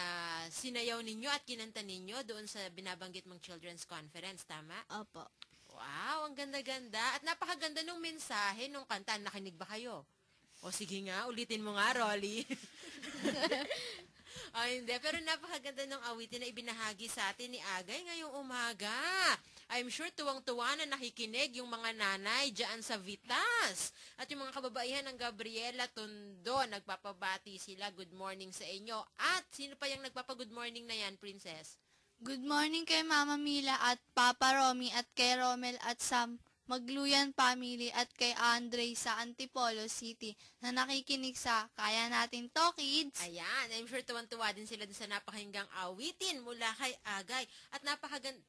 sinayaw ninyo at kinanta ninyo doon sa binabanggit mong Children's Conference, tama? Opo. Wow, ang ganda-ganda. At napakaganda nung mensahe nung kanta. Nakinig ba kayo? O sige nga, ulitin mo nga, Rolly. Hindi. Pero napakaganda ng awitin na ibinahagi sa atin ni Agay ngayong umaga. I'm sure tuwang-tuwa na nakikinig yung mga nanay dyan sa Vitas. At yung mga kababaihan ng Gabriela Tondo, nagpapabati sila. Good morning sa inyo. At sino pa yung nagpapa-good morning na yan, Princess? Good morning kay Mama Mila at Papa Romy at kay Romel at Sam Magluyan Family at kay Andre sa Antipolo City na nakikinig sa Kaya Natin To, Kids. Ayan, I'm sure tuwan-tuwa din sila sa napakahinggang awitin mula kay Agay. At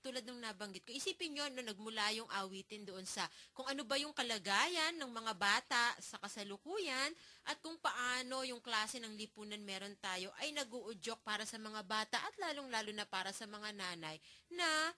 tulad ng nabanggit ko, isipin nyo, nagmula yung awitin doon sa kung ano ba yung kalagayan ng mga bata sa kasalukuyan at kung paano yung klase ng lipunan meron tayo ay nag-uudyok para sa mga bata at lalong-lalo na para sa mga nanay na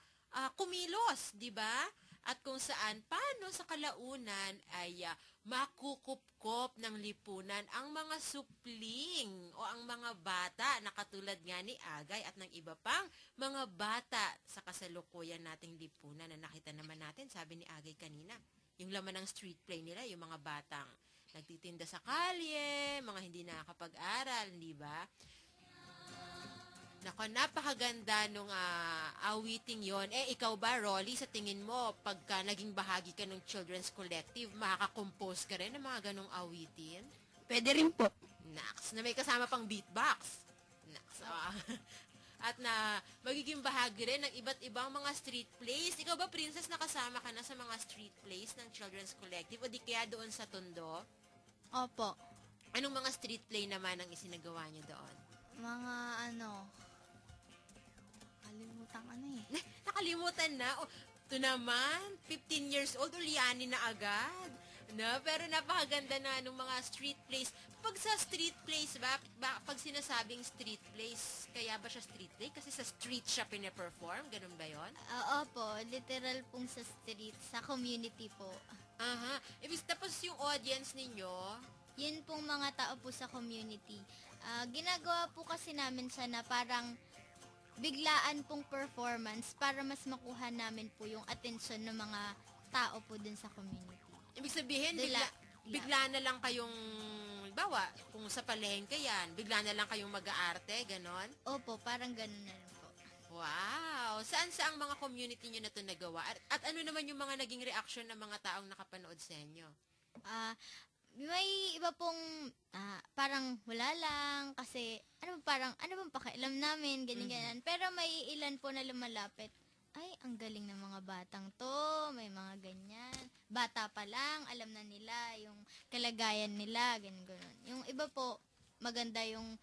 kumilos, di ba? at kung saan paano sa kalaunan ay makukupkop ng lipunan ang mga supling o ang mga bata na katulad nga ni Agay at ng iba pang mga bata sa kasalukuyan nating lipunan na nakita naman natin, sabi ni Agay kanina. Yung laman ng street play nila, yung mga batang nagtitinda sa kalye, mga hindi nakakapag-aral, hindi ba? Nako, napakaganda nung awiting yon. Ikaw ba, Rolly, sa tingin mo, pagka naging bahagi ka ng Children's Collective, makaka-compose ka rin ng mga ganong awitin? Pwede rin po. Naks, na may kasama pang beatbox. Naks, at na magiging bahagi rin ng iba't ibang mga street plays. Ikaw ba, Princess, nakasama ka na sa mga street plays ng Children's Collective o di kaya doon sa Tondo? Opo. Anong mga street play naman ang isinagawa niyo doon? Mga kalimutan Nakalimutan na. Ito naman, 15 years old, ulyanin na agad. No? Pero napakaganda na nung mga street plays. Pag sa street plays pag sinasabing street plays, kaya ba siya street play? Kasi sa street siya pinaperform? Ganun ba yon? Opo, literal pong sa street, sa community po. Aha. Tapos yung audience ninyo, Yun pong mga tao po sa community. Ginagawa po kasi namin siya na parang biglaan pong performance para mas makuha namin po yung atensyon ng mga tao po dun sa community. ibig sabihin, bigla na lang kayong, bawa, kung sa palengke yan, bigla na lang kayong mag-aarte, ganon? Opo, parang ganun na rin po. Wow! Saan mga community nyo na ito nagawa? At ano naman yung mga naging reaction ng mga taong nakapanood sa inyo? May iba pong parang wala lang kasi ano bang pakialam namin ganyan. Pero may ilan po na lumalapit. Ay, ang galing ng mga batang to, may mga ganyan. Bata pa lang, alam na nila yung kalagayan nila, ganun. Yung iba po, maganda yung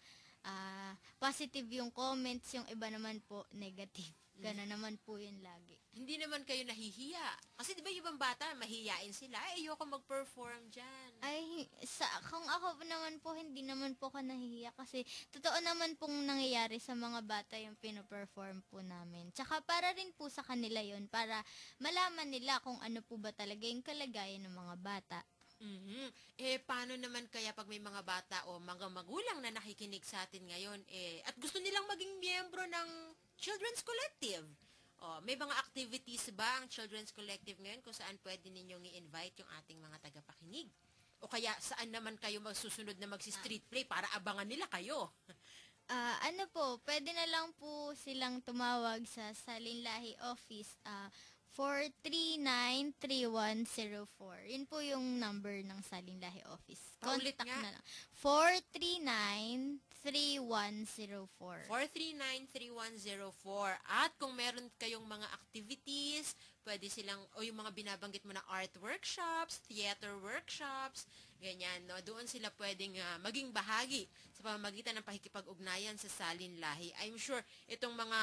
positive yung comments, yung iba naman po negative. Ganun naman po yun lagi. Hindi naman kayo nahihiya. Kasi di ba yung ibang bata, mahihiyain sila. Ayoko mag-perform dyan. Ay, kung ako naman po, hindi naman po ako nahihiya kasi totoo naman pong nangyayari sa mga bata yung pino-perform po namin. Tsaka para rin po sa kanila yun, para malaman nila kung ano po ba talaga yung kalagayan ng mga bata. Mm-hmm. Paano naman kaya pag may mga bata o mga magulang na nakikinig sa atin ngayon, at gusto nilang maging miyembro ng Children's Collective? May mga activities ba ang Children's Collective ngayon kung saan pwede ninyong i-invite yung ating mga tagapakinig? O kaya saan naman kayo magsusunod na magsi-street play para abangan nila kayo? Pwede na lang po silang tumawag sa Salinlahi Office, 439-3104. Yun po yung number ng Salinlahi Office. Paulit Contact nga. na lang. 439-3104. 439-3104. At kung meron kayong mga activities, pwede silang, o yung mga binabanggit mo na art workshops, theater workshops, ganyan, no? Doon sila pwedeng maging bahagi sa pamamagitan ng pakikipag-ugnayan sa Salinlahi. I'm sure itong mga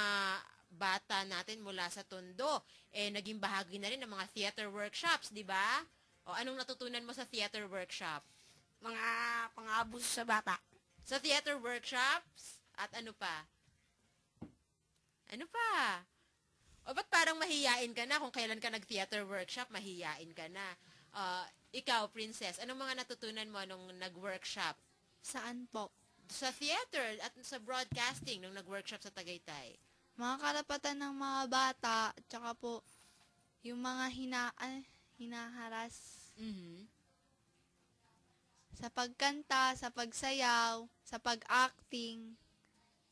bata natin mula sa Tondo, naging bahagi na rin ng mga theater workshops, di ba? O anong natutunan mo sa theater workshop? Mga pang-abuso sa bata. Sa theater workshops? At ano pa? Ano pa? O ba't parang mahiyain ka na kung kailan ka nag-theater workshop, mahiyain ka na? Ikaw, Princess, anong mga natutunan mo nung nag-workshop? Saan po? Sa theater at sa broadcasting nung nag-workshop sa Tagaytay. Mga karapatan ng mga bata, tsaka po yung mga hinaharas sa pagkanta, sa pagsayaw, sa pag-acting.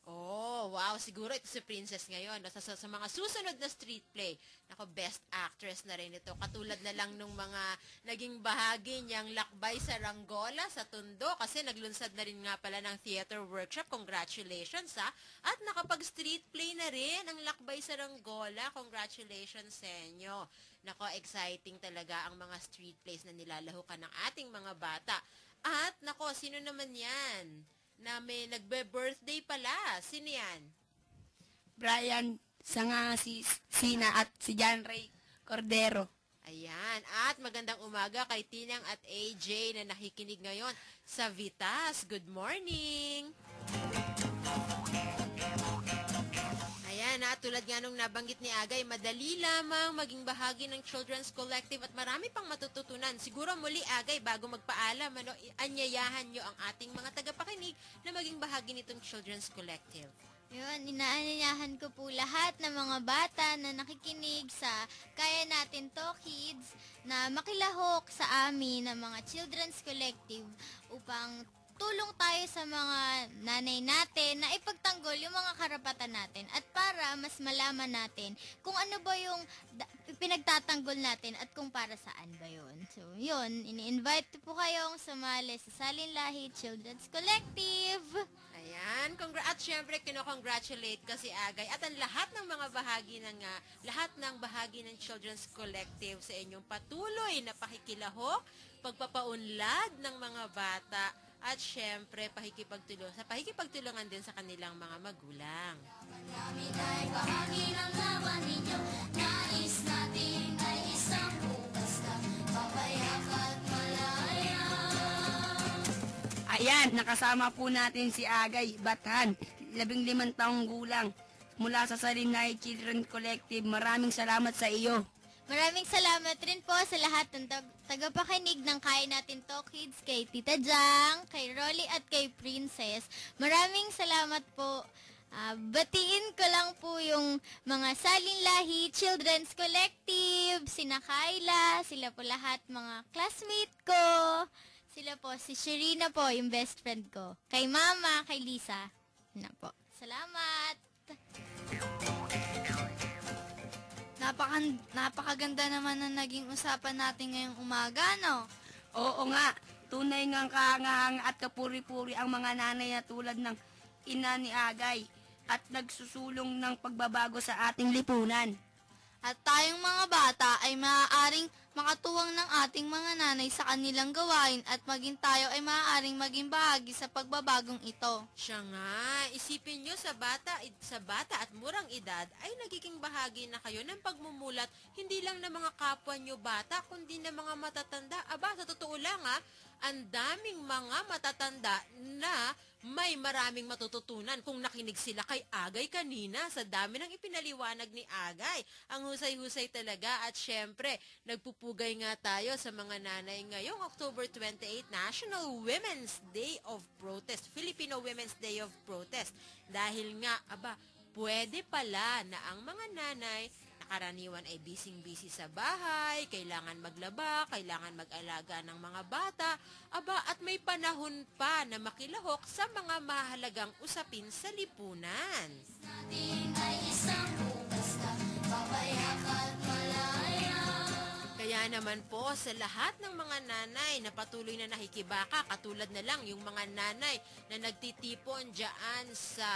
Oh, wow. Siguro ito si Princess ngayon. Sa mga susunod na street play, ako, best actress na rin ito. Katulad na lang nung mga naging bahagi niyang Lakbay sa Ranggola sa Tondo kasi naglunsad na rin nga pala ng theater workshop. Congratulations, ha? At nakapag-street play na rin ang Lakbay sa Ranggola. Congratulations sa inyo. Nako, exciting talaga ang mga street plays na nilalahukan ng ating mga bata. At, nako, sino naman yan? Na may nagbe-birthday pala. Sino yan? Brian Sanga, si Sina at si John Ray Cordero. Ayan. At magandang umaga kay Tinang at AJ na nakikinig ngayon sa Vitas. Good morning! Ayan. At tulad nga nung nabanggit ni Agay, madali lamang maging bahagi ng Children's Collective at marami pang matututunan. Siguro muli, Agay, bago magpaalam, anyayahan nyo ang ating mga tagapakinig na maging bahagi nitong Children's Collective. Yun, inaanyayahan ko po lahat ng mga bata na nakikinig sa Kaya Natin To Kids na makilahok sa amin ng mga Children's Collective upang tulong tayo sa mga nanay natin na ipagtanggol yung mga karapatan natin at para mas malaman natin kung ano ba yung pinagtatanggol natin at kung para saan ba yun. So, yun, ini-invite po kayong sumali sa Salin Lahi Children's Collective. Ayan, at syempre kino-congratulate ko si Agay at ang lahat ng mga bahagi ng Children's Collective sa inyong patuloy na pakikilahok, pagpapaunlad ng mga bata at syempre pakikipagtulungan din sa kanilang mga magulang. Namin ay bahagi ng laban ninyo. Nais natin ay isang bukas na papayak at malaya. Ayan, nakasama po natin si Agay Bathan, 15 taong gulang, mula sa Salin Lahi Children Collective. Maraming salamat sa iyo. Maraming salamat rin po sa lahat ng tagapakinig ng Kaya Natin To Kids, kay Tita Jang, kay Rolly at kay Princess. Maraming salamat po. Batiin ko lang po yung mga Salin Lahi Children's Collective, sina Kyla, sila po lahat mga classmate ko. Sila po, si Sherina po, yung best friend ko. Kay Mama, kay Lisa. Na po. Salamat! Napakaganda naman na naging usapan natin ngayong umaga, no? Oo nga, tunay ngang kahangahang at kapuri-puri ang mga nanay na tulad ng ina ni Agay at nagsusulong ng pagbabago sa ating lipunan. At tayong mga bata ay maaaring makatuwang ng ating mga nanay sa kanilang gawain at maging tayo ay maaaring maging bahagi sa pagbabagong ito. Siya nga, isipin nyo sa bata at murang edad ay nagiging bahagi na kayo ng pagmumulat hindi lang ng mga kapwa nyo bata kundi ng mga matatanda. Aba, sa totoo lang ang daming mga matatanda na may maraming matututunan kung nakinig sila kay Agay kanina sa dami ng ipinaliwanag ni Agay. Ang husay-husay talaga at syempre, nagpupugay nga tayo sa mga nanay ngayong October 28, National Women's Day of Protest, Filipino Women's Day of Protest. Dahil nga, pwede pala na ang mga nanay karaniwan ay busy sa bahay, kailangan maglaba, kailangan mag-alaga ng mga bata, at may panahon pa na makilahok sa mga mahalagang usapin sa lipunan. Natin ay isang bukas na papayak at malaya. Kaya naman po sa lahat ng mga nanay na patuloy na nakikibaka, katulad na lang yung mga nanay na nagtitipon dyan sa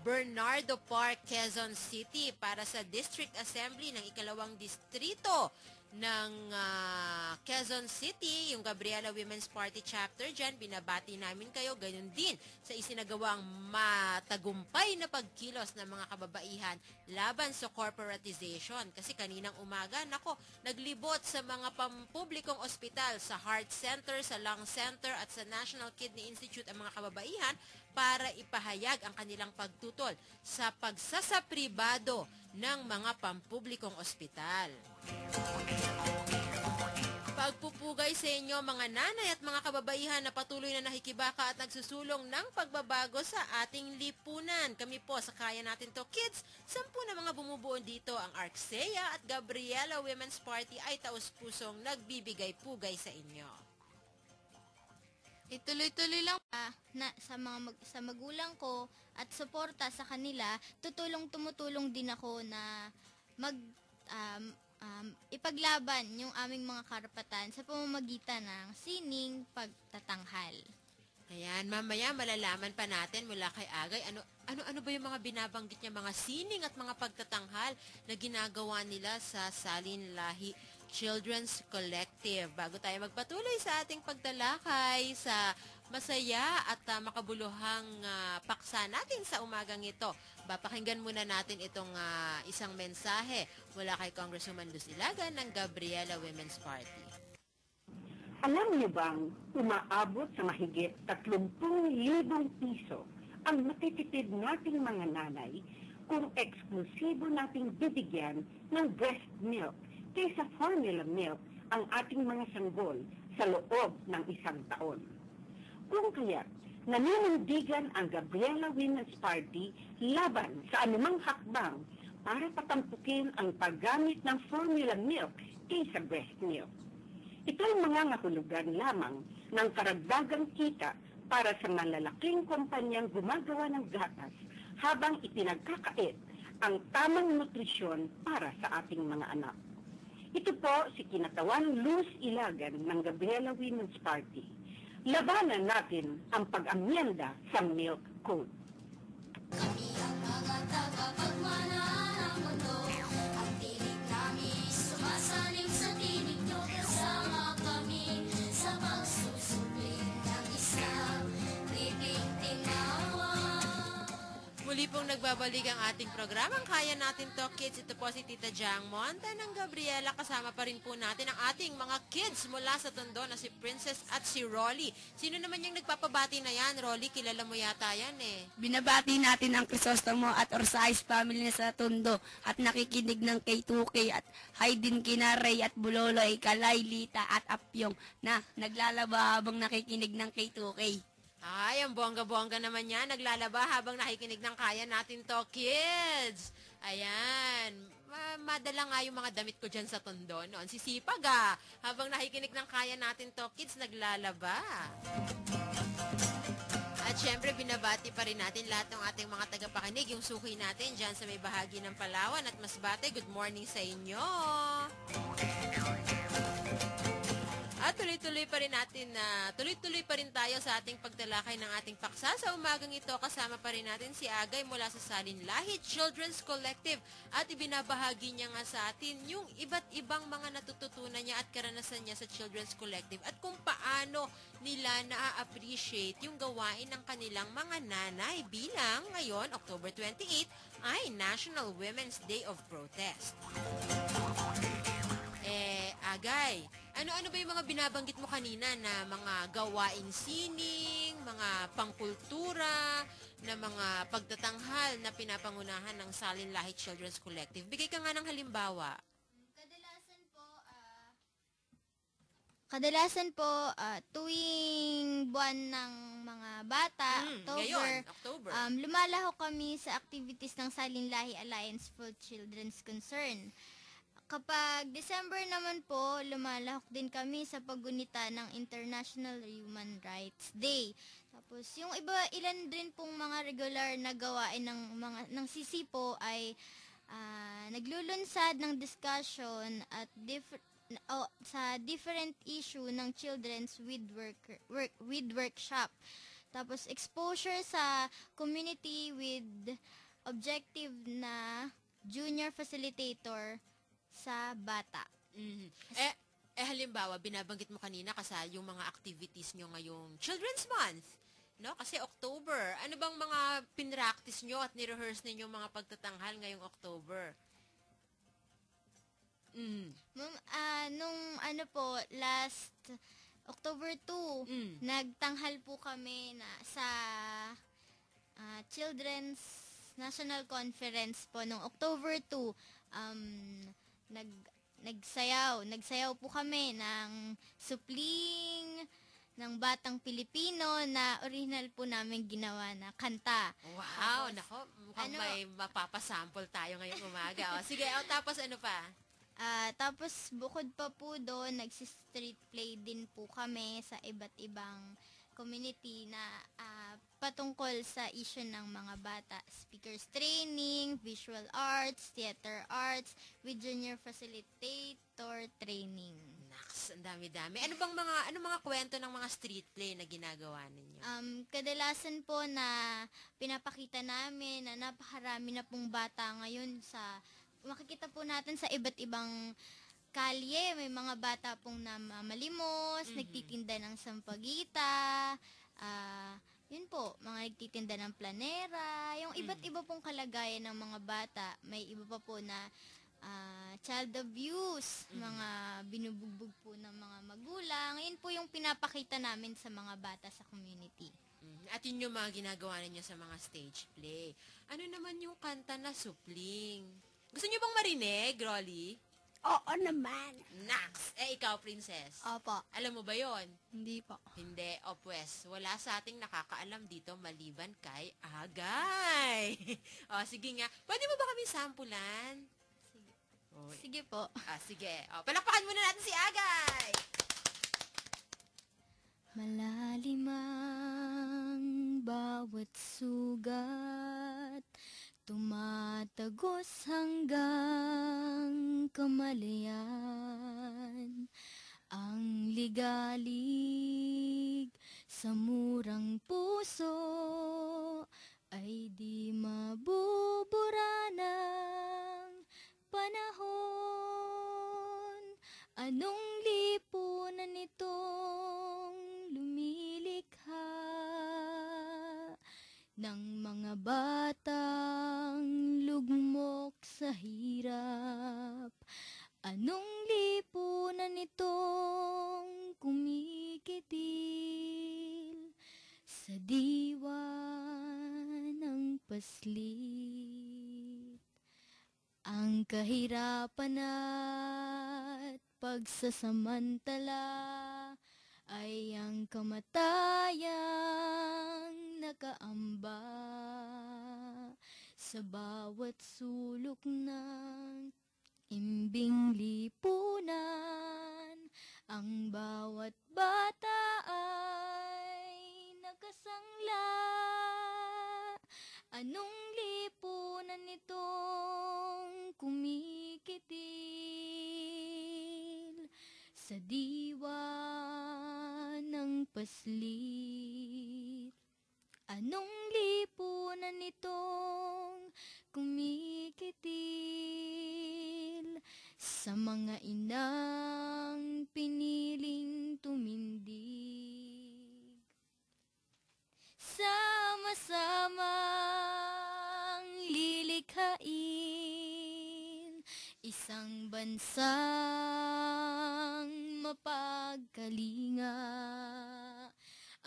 Bernardo Park, Quezon City para sa District Assembly ng 2nd Distrito ng Quezon City, yung Gabriela Women's Party Chapter dyan, binabati namin kayo, ganyan din sa isinagawang matagumpay na pagkilos ng mga kababaihan laban sa corporatization. Kasi kaninang umaga, naglibot sa mga pampublikong ospital, sa Heart Center, sa Lung Center at sa National Kidney Institute ang mga kababaihan para ipahayag ang kanilang pagtutol sa pagsasapribado ng mga pampublikong ospital. Pagpupugay sa inyo mga nanay at mga kababaihan na patuloy na nakikibaka at nagsusulong ng pagbabago sa ating lipunan. Kami po sa Kaya Natin To Kids, 10 na mga bumubuo dito ang Arxea at Gabriela Women's Party ay taus-pusong nagbibigay pugay sa inyo. Ituloy-tuloy lang sa magulang ko at suporta sa kanila, tumutulong din ako na ipaglaban yung aming mga karapatan sa pamamagitan ng sining pagtatanghal. Ayan, mamaya malalaman pa natin mula kay Agay ano ba yung mga binabanggit niya, mga sining at mga pagtatanghal na ginagawa nila sa Salin Lahi Children's Collective. Bago tayo magpatuloy sa ating pagtalakay sa masaya at makabuluhang paksa natin sa umagang ito, papakinggan muna natin itong isang mensahe mula kay Congresswoman Luz Ilagan ng Gabriela Women's Party. Alam niyo bang umaabot sa mahigit 30,000 piso ang matitipid nating mga nanay kung eksklusibo nating bibigyan ng breast milk kaysa formula milk ang ating mga sanggol sa loob ng 1 taon. Kung kaya, naninindigan ang Gabriela Women's Party laban sa anumang hakbang para patampukin ang paggamit ng formula milk kaysa breast milk. Ito'y mga ngahulugan lamang ng karagdagang kita para sa malalaking kumpanyang gumagawa ng gatas habang ipinagkakait ang tamang nutrisyon para sa ating mga anak. Ito po si Kinatawan Luz Ilagan ng Gabriela Women's Party. Labanan natin ang pag-amyenda sa Milk Code. Kami ang mga tagapagmana ng mundo. Ang tinig namin sumasalim sa tinig nyo. Kasama kami sa pagsusubling ng isang libing tinawa. Muli pong nagbabalik ang ating programang Kaya Natin To Kids. Ito po si Tita Jang Monta ng Gabriela. Kasama pa rin po natin ang ating mga kids mula sa Tondo na si Princess at si Rolly. Sino naman yung nagpapabati na yan? Rolly, kilala mo yata yan eh. Binabati natin ang Crisostomo at Orsais family na sa Tondo at nakikinig ng K2K at hi din kina Ray at Buloloy, Kalay, Lita at Apyong na naglalaba habang nakikinig ng K2K. Ay, ang bongga-bongga naman yan. Naglalaba habang nakikinig ng Kaya Natin To Kids. Ayan. Madala nga yung mga damit ko dyan sa Tondo noon. Sisipag habang nakikinig ng Kaya Natin To Kids, naglalaba. At syempre, binabati pa rin natin lahat ng ating mga tagapakinig. Yung suki natin dyan sa may bahagi ng Palawan at Masbate. Good morning sa inyo. At tuloy-tuloy pa rin tayo sa ating pagtalakay ng ating paksa. Sa umagang ito, kasama pa rin natin si Agay mula sa Salin Lahi Children's Collective. At ibinabahagi niya nga sa atin yung iba't ibang mga natututunan niya at karanasan niya sa Children's Collective at kung paano nila na-appreciate yung gawain ng kanilang mga nanay bilang ngayon, October 28, ay National Women's Day of Protest. Agay, ano-ano ba yung mga binabanggit mo kanina na mga gawaing sining, mga pangkultura, na mga pagtatanghal na pinapangunahan ng Salin Lahi Children's Collective? Bigay ka nga ng halimbawa. Kadalasan po, tuwing buwan ng mga bata, October. Lumalahok kami sa activities ng Salin Lahi Alliance for Children's Concern. Kapag December naman po, lumalahok din kami sa paggunita ng International Human Rights Day. Tapos yung ilan din pong mga regular na gawain ng sisipo ay naglulunsad ng discussion at sa different issue ng children's with workshop. Tapos exposure sa community with objective na junior facilitator sa bata. Halimbawa, binabanggit mo kanina kasi yung mga activities nyo ngayong Children's Month, no? Kasi October. Ano bang mga pinractice nyo at nirehearse ninyo mga pagtatanghal ngayong October? Last October 2, nagtanghal po kami sa Children's National Conference po noong October 2. Nagsayaw po kami ng supling ng Batang Pilipino na original po namin ginawa na kanta. Wow, nako, mukhang may mapapasample tayo ngayong umaga. Sige, tapos ano pa? Tapos bukod pa po doon, nagsi-street play din po kami sa iba't ibang community na patungkol sa issue ng mga bata. Speakers training, visual arts, theater arts, with junior facilitator training. Naks, ang dami-dami. Ano mga kwento ng mga street play na ginagawa ninyo? Kadalasan po na pinapakita namin na napakarami na pong bata ngayon makikita po natin sa iba't ibang kalye, may mga bata pong namamalimos, nagtitinda ng sampagita, yun po, mga nagtitinda ng planera, yung iba't iba pong kalagayan ng mga bata. May iba pa po na child abuse, mga binubugbog po ng mga magulang. Yun po yung pinapakita namin sa mga bata sa community. At yun yung mga ginagawa ninyo sa mga stage play. Ano naman yung kanta na supling? Gusto niyo bang marinig, Rolly? Oo naman. Nax! Ikaw, Princess. Opo. Alam mo ba yon? Hindi po. Hindi. O pues, wala sa ating nakakaalam dito maliban kay Agay. O, sige nga. Pwede mo ba kami sampulan? Sige. O, Sige po. sige. O, palakpakan muna natin si Agay! Malalim ang bawat sugat, tumatagos hanggang kamalayan. Ang ligalig sa murang puso ay di mabubura ng panahon. Anong lipunan itong lumilikha ng mga batang lugmok sa hirap? Anong lipunan itong kumikitil sa diwa ng paslit? Ang kahirapan at pagsasamantala ay ang kamatayang nakaamba sa bawat sulok ng imbing lipunan. Ang bawat bata ay nakasangla. Anong lipunan itong kumikitil sa diwa ng paslit? Anong lipunan itong kumikitil sa mga inang piniling tumindig? Sama-samang lilikhain isang bansang mapagkalinga.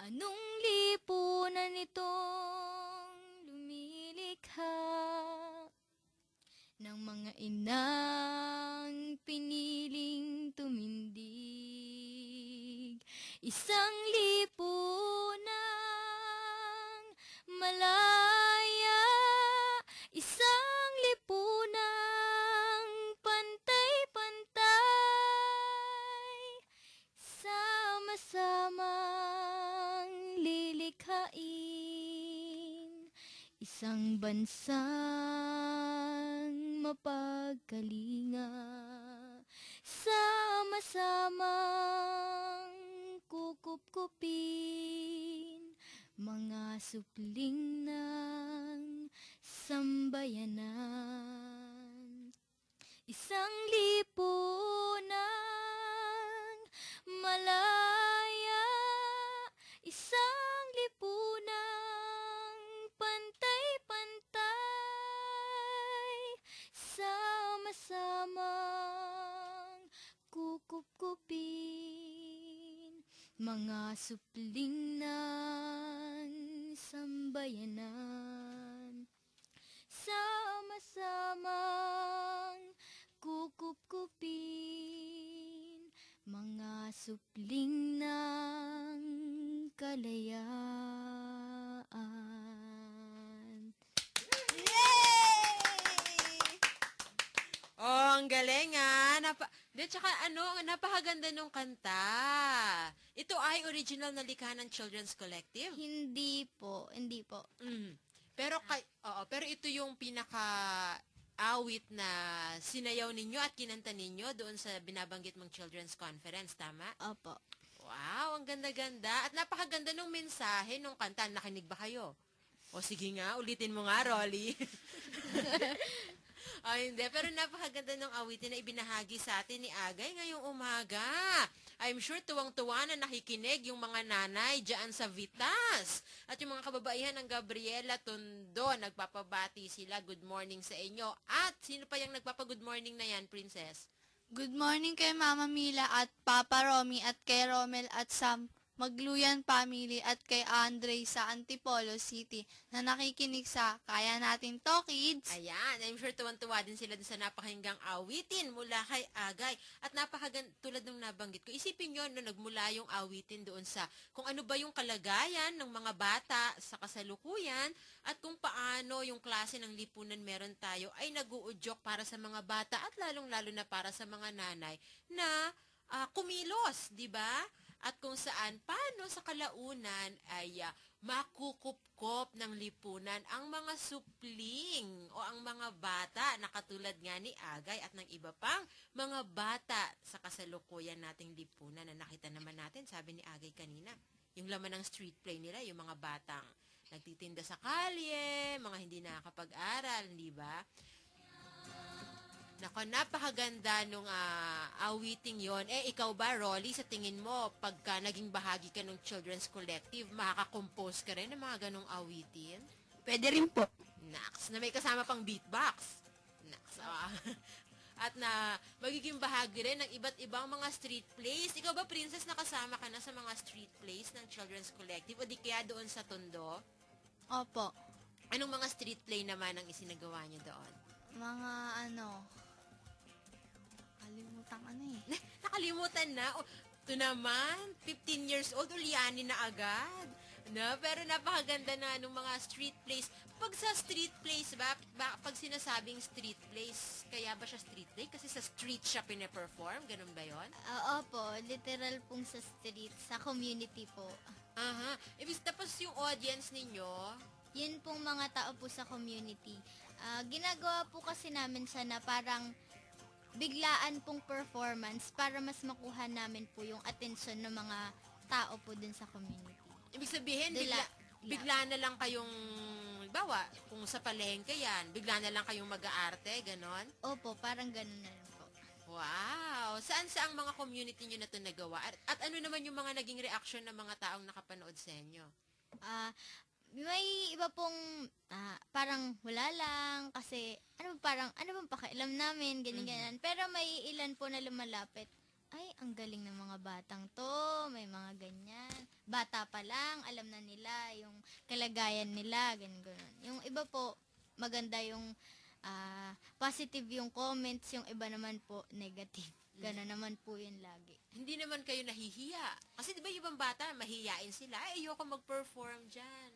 Anong lipunan itong lumilikha ng mga inang piniling tumindig? Isang lipunang malaya, isang lipunang pantay-pantay, sama-samang lilikhain isang bansang mapagkalinga. Sama-samang kukup-kupin mga supling ng sambayanan. Isang lipunang malaya, isang lipunang pantay-pantay, sama-samang kukup-kupin mga supling ng sambayanan. Sama-samang kukup-kupin mga supling ng kalayaan. Oh, ang galing ah. Tsaka napakaganda nung kanta. Ito ay original na likha ng Children's Collective? Hindi po. Pero ito yung pinaka-awit na sinayaw ninyo at kinanta ninyo doon sa binabanggit mong Children's Conference, tama? Opo. Wow, ang ganda-ganda. At napakaganda nung mensahe nung kanta. Nakinig ba kayo? O sige nga, ulitin mo nga, Rolly. Hindi. Pero napakaganda ng awitin na ibinahagi sa atin ni Agay ngayong umaga. I'm sure tuwang-tuwa na nakikinig yung mga nanay dyan sa Vitas. At yung mga kababaihan ng Gabriela Tondo, nagpapabati sila. Good morning sa inyo. At sino pa yung nagpapa-good morning na yan, Princess? Good morning kay Mama Mila at Papa Romy at kay Romel at Sam Magluyan Family at kay Andre sa Antipolo City na nakikinig sa Kaya Natin To, Kids. Ayan, I'm sure tuwan-tuwa din sila dun sa napakahinggang awitin mula kay Agay. At tulad ng nabanggit ko, isipin nyo na nagmula yung awitin doon sa kung ano ba yung kalagayan ng mga bata sa kasalukuyan at kung paano yung klase ng lipunan meron tayo ay nag-uudyok para sa mga bata at lalong-lalo na para sa mga nanay na kumilos, di ba? At kung saan, paano sa kalaunan ay makukupkop ng lipunan ang mga supling o ang mga bata na katulad nga ni Agay at ng iba pang mga bata sa kasalukuyan nating lipunan na nakita naman natin, sabi ni Agay kanina, yung laman ng street play nila, yung mga batang nagtitinda sa kalye, mga hindi nakakapag-aral, di ba? Nako, napakaganda nung awiting yon. Ikaw ba, Rolly, sa tingin mo, pagka naging bahagi ka ng Children's Collective, makaka-compose ka rin ng mga ganong awitin? Pwede rin po. Naks, na may kasama pang beatbox. Naks, at na magiging bahagi rin ng iba't ibang mga street plays. Ikaw ba, Princess, nakasama ka na sa mga street plays ng Children's Collective o di kaya doon sa Tondo? Opo. Anong mga street play naman ang isinagawa niyo doon? Mga kalimutan Nakalimutan na. Ito naman, 15 years old, ulyanin na agad. No? Pero napakaganda na nung mga street plays. Pag sa street plays pag sinasabing street plays, kaya ba siya street play? Kasi sa street siya pinaperform? Ganun ba yun? Opo, literal pong sa street, sa community po. Aha. Tapos yung audience ninyo, Yun pong mga tao po sa community. Ginagawa po kasi namin siya na parang biglaan pong performance para mas makuha namin po yung atensyon ng mga tao po dun sa community. ibig sabihin, bigla na lang kayong, bawa, kung sa palengke yan, bigla na lang kayong mag-aarte, ganon? Opo, parang ganun na rin po. Wow! Saan mga community nyo na ito nagawa? At ano naman yung mga naging reaction ng mga taong nakapanood sa inyo? May iba pong parang wala lang kasi ano bang pakialam namin ganyan. Pero may ilan po na lumalapit. Ay, ang galing ng mga batang to, may mga ganyan. Bata pa lang, alam na nila yung kalagayan nila, ganun. Yung iba po, maganda yung positive yung comments, yung iba naman po negative. Gano'n naman po yun lagi. Hindi naman kayo nahihiya. Kasi di ba yung ibang bata, mahihiyain sila. Ayoko mag-perform dyan.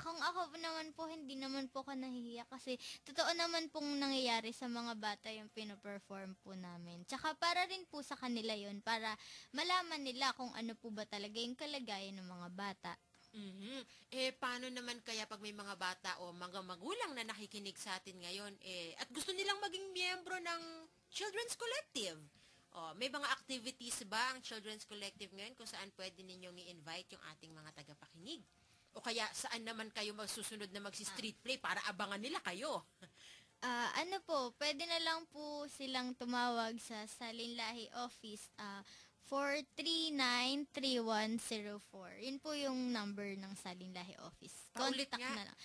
Kung ako naman po, hindi naman po ako nahihiya. Kasi totoo naman pong nangyayari sa mga bata yung pino-perform po namin. Tsaka para rin po sa kanila yun, para malaman nila kung ano po ba talaga yung kalagayan ng mga bata. Mm-hmm. Paano naman kaya pag may mga bata o mga magulang na nakikinig sa atin ngayon, at gusto nilang maging miyembro ng Children's Collective? May mga activities ba ang Children's Collective ngayon kung saan pwede ninyong i-invite yung ating mga tagapakinig? O kaya saan naman kayo magsusunod na magsi-street play para abangan nila kayo? Pwede na lang po silang tumawag sa Salinlahi Office, 439-3104. Yun po yung number ng Salinlahi Office. Paulit Contact nga. na lang.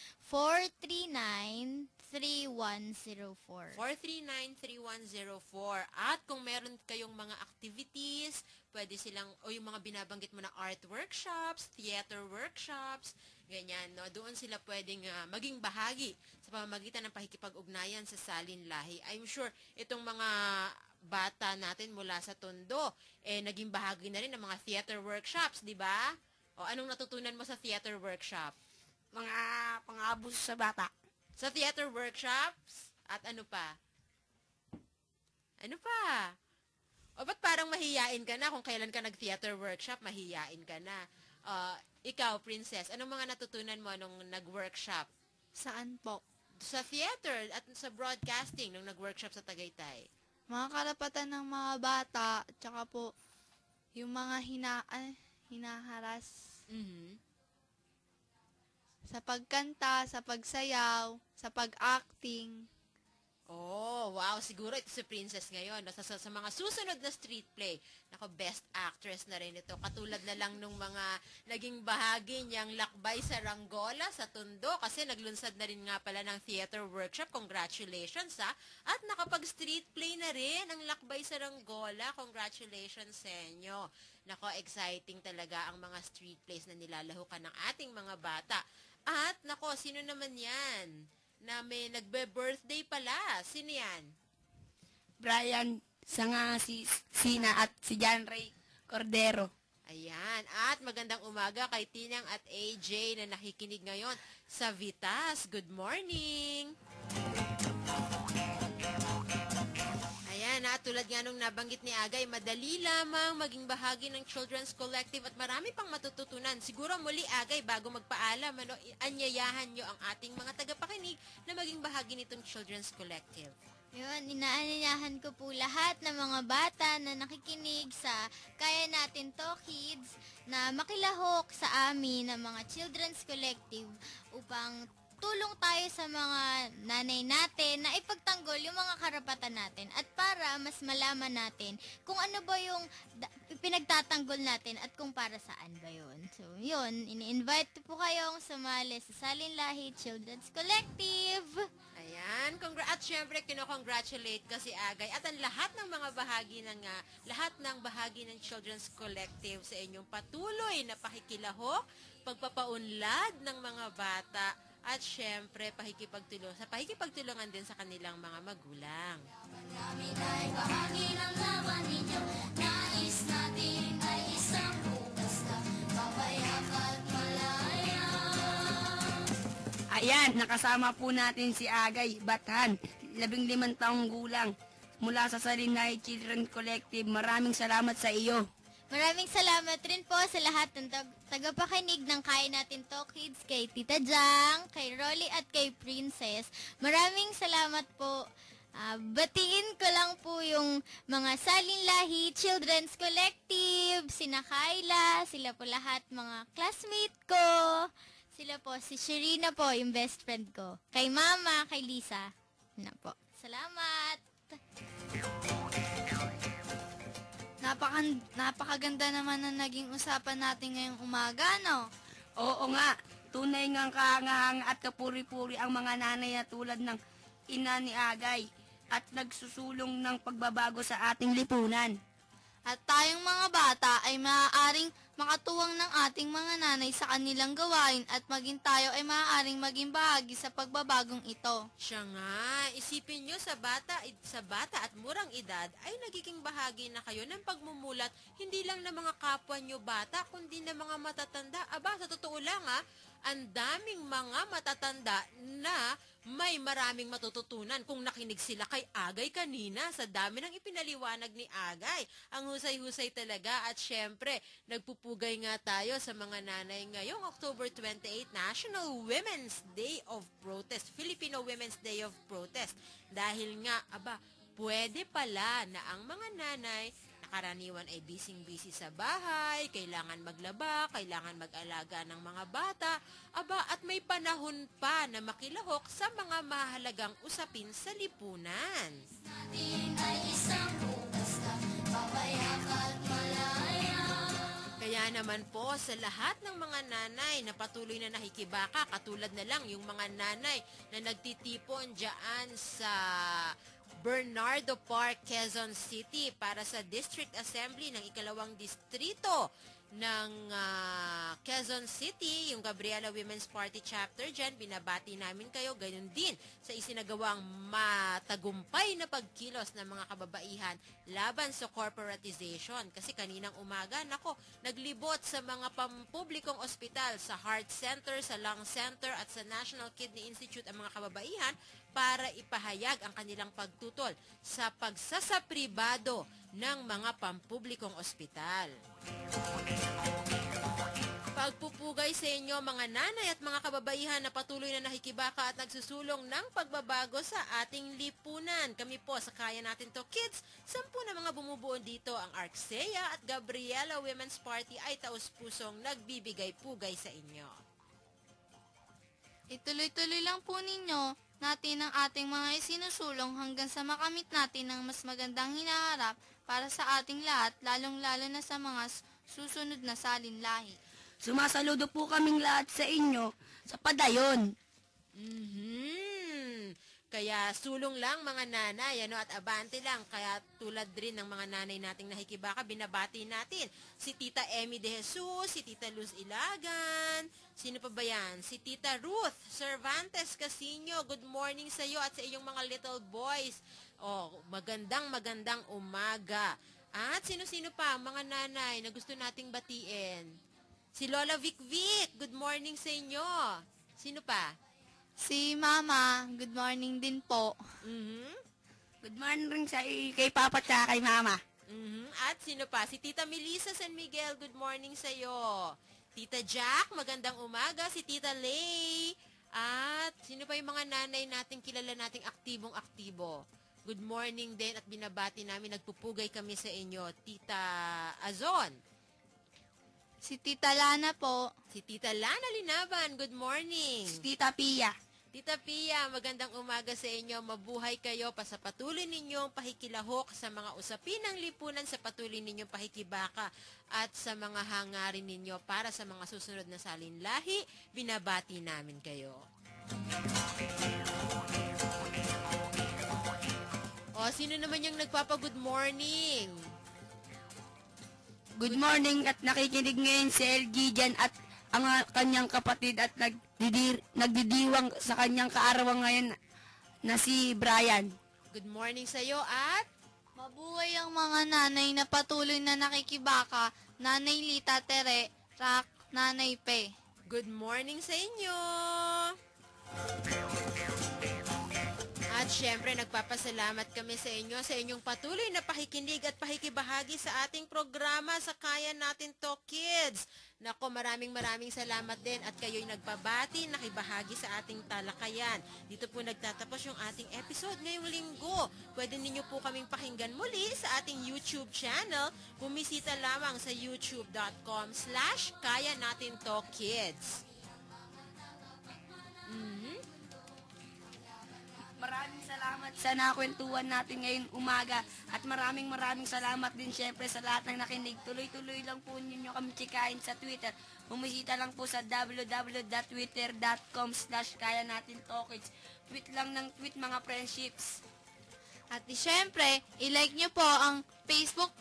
439-3104. 439-3104. At kung meron kayong mga activities, pwede silang, o yung mga binabanggit mo na art workshops, theater workshops, ganyan, no? Doon sila pwedeng maging bahagi sa pamamagitan ng pakikipag-ugnayan sa Salinlahi. I'm sure itong mga bata natin mula sa Tondo, naging bahagi na rin ng mga theater workshops, di ba? O anong natutunan mo sa theater workshop? Mga pang-abuso sa bata. Sa theater workshops? At ano pa? Ano pa? O ba't parang mahiyain ka na kung kailan ka nag-theater workshop, mahiyain ka na? Ikaw, Princess, anong mga natutunan mo nung nag-workshop? Saan po? Sa theater at sa broadcasting nung nag-workshop sa Tagaytay. Mga karapatan ng mga bata, tsaka po, yung mga hinaharas sa pagkanta, sa pagsayaw, sa pag-acting, Oh, wow. Siguro ito si Princess ngayon. Sa mga susunod na street play, nako, best actress na rin ito. Katulad na lang nung mga naging bahagi niyang Lakbay sa Ranggola sa Tondo kasi naglunsad na rin nga pala ng theater workshop. Congratulations, ha? At nakapag-street play na rin ang Lakbay sa Ranggola. Congratulations sa inyo. Nako, exciting talaga ang mga street plays na nilalahukan ng ating mga bata. At, nako, sino naman yan? Na may nagbe-birthday pala. Sino yan? Brian Sanga, si Sina at si John Ray Cordero. Ayan. At magandang umaga kay Tinang at AJ na nakikinig ngayon sa Vitas. Good morning! Ayan, tulad nga nung nabanggit ni Agay, madali lamang maging bahagi ng Children's Collective at marami pang matututunan. Siguro muli, Agay, bago magpaalam, anyayahan nyo ang ating mga tagapakinig na maging bahagi nitong Children's Collective. Yun, inaanyayahan ko po lahat ng mga bata na nakikinig sa Kaya Natin To Kids na makilahok sa amin ng mga Children's Collective upang tulong tayo sa mga nanay natin na ipagtanggol yung mga karapatan natin at para mas malaman natin kung ano ba yung pinagtatanggol natin at kung para saan ba yun. So, yun, ini-invite po kayong sumali sa Salin Lahi Children's Collective. Ayan, at syempre kino-congratulate ko si Agay at ang lahat ng mga bahagi ng Children's Collective sa inyong patuloy na pakikilahok, pagpapaunlad ng mga bata at syempre pakikipagtulungan din sa kanilang mga magulang. Namin ay bahagi ng laban ninyo. Nais natin ay isang bukas na papayak at malaya. Ayan, nakasama po natin si Agay Bathan, 15 taong gulang, mula sa Salinay Children Collective. Maraming salamat sa iyo. Maraming salamat rin po sa lahat ng tagapakinig ng Kaya Natin To Kids, kay Tita Jang, kay Rolly at kay Princess. Maraming salamat po. Batiin ko lang po yung mga Salin Lahi Children's Collective, sina Kyla, sila po lahat mga classmate ko. Sila po, si Sherina po, yung best friend ko. Kay Mama, kay Lisa. Na po. Salamat! Napakaganda naman na naging usapan natin ngayong umaga, no? Oo nga, tunay ngang kahanga-hanga at kapuri-puri ang mga nanay na tulad ng ina ni Agay at nagsusulong ng pagbabago sa ating lipunan. At tayong mga bata ay maaaring makatuwang ng ating mga nanay sa kanilang gawain at maging tayo ay maaaring maging bahagi sa pagbabagong ito. Siya nga, isipin nyo sa bata at murang edad ay nagiging bahagi na kayo ng pagmumulat hindi lang ng mga kapwa nyo bata kundi ng mga matatanda. Aba, sa totoo lang ang daming mga matatanda na may maraming matututunan kung nakinig sila kay Agay kanina sa dami ng ipinaliwanag ni Agay. Ang husay-husay talaga at syempre, nagpupugay nga tayo sa mga nanay ngayong October 28, National Women's Day of Protest, Filipino Women's Day of Protest. Dahil nga, pwede pala na ang mga nanay karaniwan ay busy sa bahay, kailangan maglaba, kailangan mag-alaga ng mga bata, at may panahon pa na makilahok sa mga mahalagang usapin sa lipunan. Natin ay isang bukas na papayak at malaya. Kaya naman po sa lahat ng mga nanay na patuloy na nakikibaka, katulad na lang yung mga nanay na nagtitipon dyan sa Bernardo Park, Quezon City para sa District Assembly ng ikalawang distrito ng Quezon City, yung Gabriela Women's Party Chapter dyan, binabati namin kayo, ganyan din sa isinagawang matagumpay na pagkilos ng mga kababaihan laban sa corporatization. Kasi kaninang umaga, naglibot sa mga pampublikong ospital, sa Heart Center, sa Lung Center at sa National Kidney Institute ang mga kababaihan para ipahayag ang kanilang pagtutol sa pagsasapribado ng mga pampublikong ospital. Pagpupugay sa inyo mga nanay at mga kababaihan na patuloy na nakikibaka at nagsusulong ng pagbabago sa ating lipunan. Kami po sa Kaya Natin To Kids, 10 na mga bumubuo dito ang Arxea at Gabriela Women's Party ay taus-pusong nagbibigay pugay sa inyo. Ituloy-tuloy lang po ninyo natin ang ating mga isinusulong hanggang sa makamit natin ang mas magandang hinaharap para sa ating lahat, lalong-lalo na sa mga susunod na salinlahi. Sumasaludo po kaming lahat sa inyo sa padayon. Kaya sulong lang mga nanay, at abante lang. Kaya tulad rin ng mga nanay nating nakikibaka, binabati natin. Si Tita Emmy De Jesus, si Tita Luz Ilagan, sino pa ba yan? Si Tita Ruth Cervantes Casino, good morning sa iyo at sa iyong mga little boys. Magandang umaga. At sino-sino pa, mga nanay na gusto nating batiin? Si Lola Vic Vic, good morning sa inyo. Sino pa? Si Mama, good morning din po. Good morning rin kay Papa at kay Mama. At sino pa? Si Tita Melissa San Miguel, good morning sa iyo. Tita Jack, magandang umaga. Si Tita Lay. At sino pa yung mga nanay nating kilala nating aktibong-aktibo? Good morning din at binabati namin, nagpupugay kami sa inyo. Tita Azon. Si Tita Lana po. Si Tita Lana Linaban, good morning. Si Tita Pia. Tita Pia, magandang umaga sa inyo. Mabuhay kayo pa sa patuloy ninyong pahikilahok sa mga usapin ng lipunan, sa patuloy ninyong pahikibaka at sa mga hangarin ninyo para sa mga susunod na salinlahi. Binabati namin kayo. Sino naman yung nagpapa-good morning? Good morning at nakikinig ngayon si LG dyan at ang kanyang kapatid at nagdidiwang sa kanyang kaarawan ngayon na si Brian. Good morning sa iyo at Mabuhay ang mga nanay na patuloy na nakikibaka, Nanay Lita Tere, Rak, Nanay Pe. good morning sa inyo. At syempre, nagpapasalamat kami sa inyo, sa inyong patuloy na pakikinig at pakikibahagi sa ating programa sa Kaya Natin To Kids. Nako, maraming salamat din at kayo'y nagpabati, nakibahagi sa ating talakayan. Dito po nagtatapos yung ating episode ngayong linggo. Pwede ninyo po kaming pakinggan muli sa ating YouTube channel. Bumisita lamang sa youtube.com/Kaya Natin To Kids. Maraming salamat sa nakwentuhan natin ngayong umaga at maraming salamat din syempre sa lahat ng nakinig. Tuloy-tuloy lang po ninyo kami tsikahin sa Twitter. Bumisita lang po sa www.twitter.com/Kaya Natin To Kids. Tweet lang ng tweet mga friendships. At syempre, i-like nyo po ang Facebook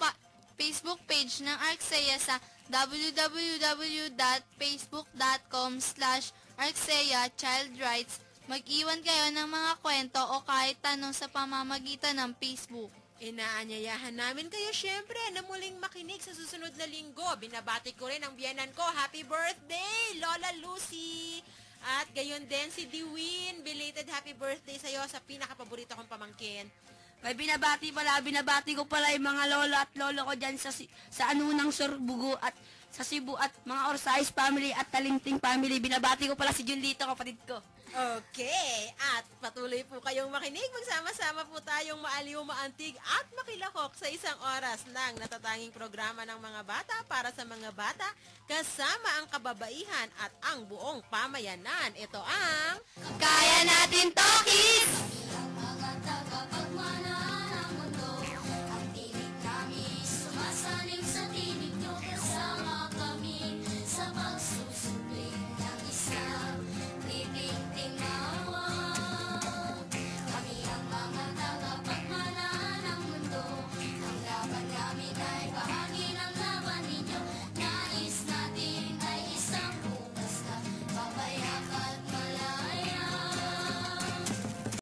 page ng Arksaya sa www.facebook.com/Arksaya Child Rights. Mag-iwan kayo ng mga kwento o kahit tanong sa pamamagitan ng Facebook. Inaanyayahan namin kayo syempre na muling makinig sa susunod na linggo. Binabati ko rin ang biyenan ko. Happy birthday, Lola Lucy! At gayon din si Dewin. Belated happy birthday sa'yo sa pinakapaborito kong pamangkin. May binabati ko pala yung mga lolo at lolo ko dyan sa Anunang Sorbugo at sa Cebu at mga Orsais family at Talinting family. Binabati ko pala si Junlito, kapatid ko. Okay, at patuloy po kayong makinig. Magsama-sama po tayong maaliw, maantig at makilahok sa isang oras ng natatanging programa ng mga bata para sa mga bata, kasama ang kababaihan at ang buong pamayanan. Ito ang Kaya Natin To Kids!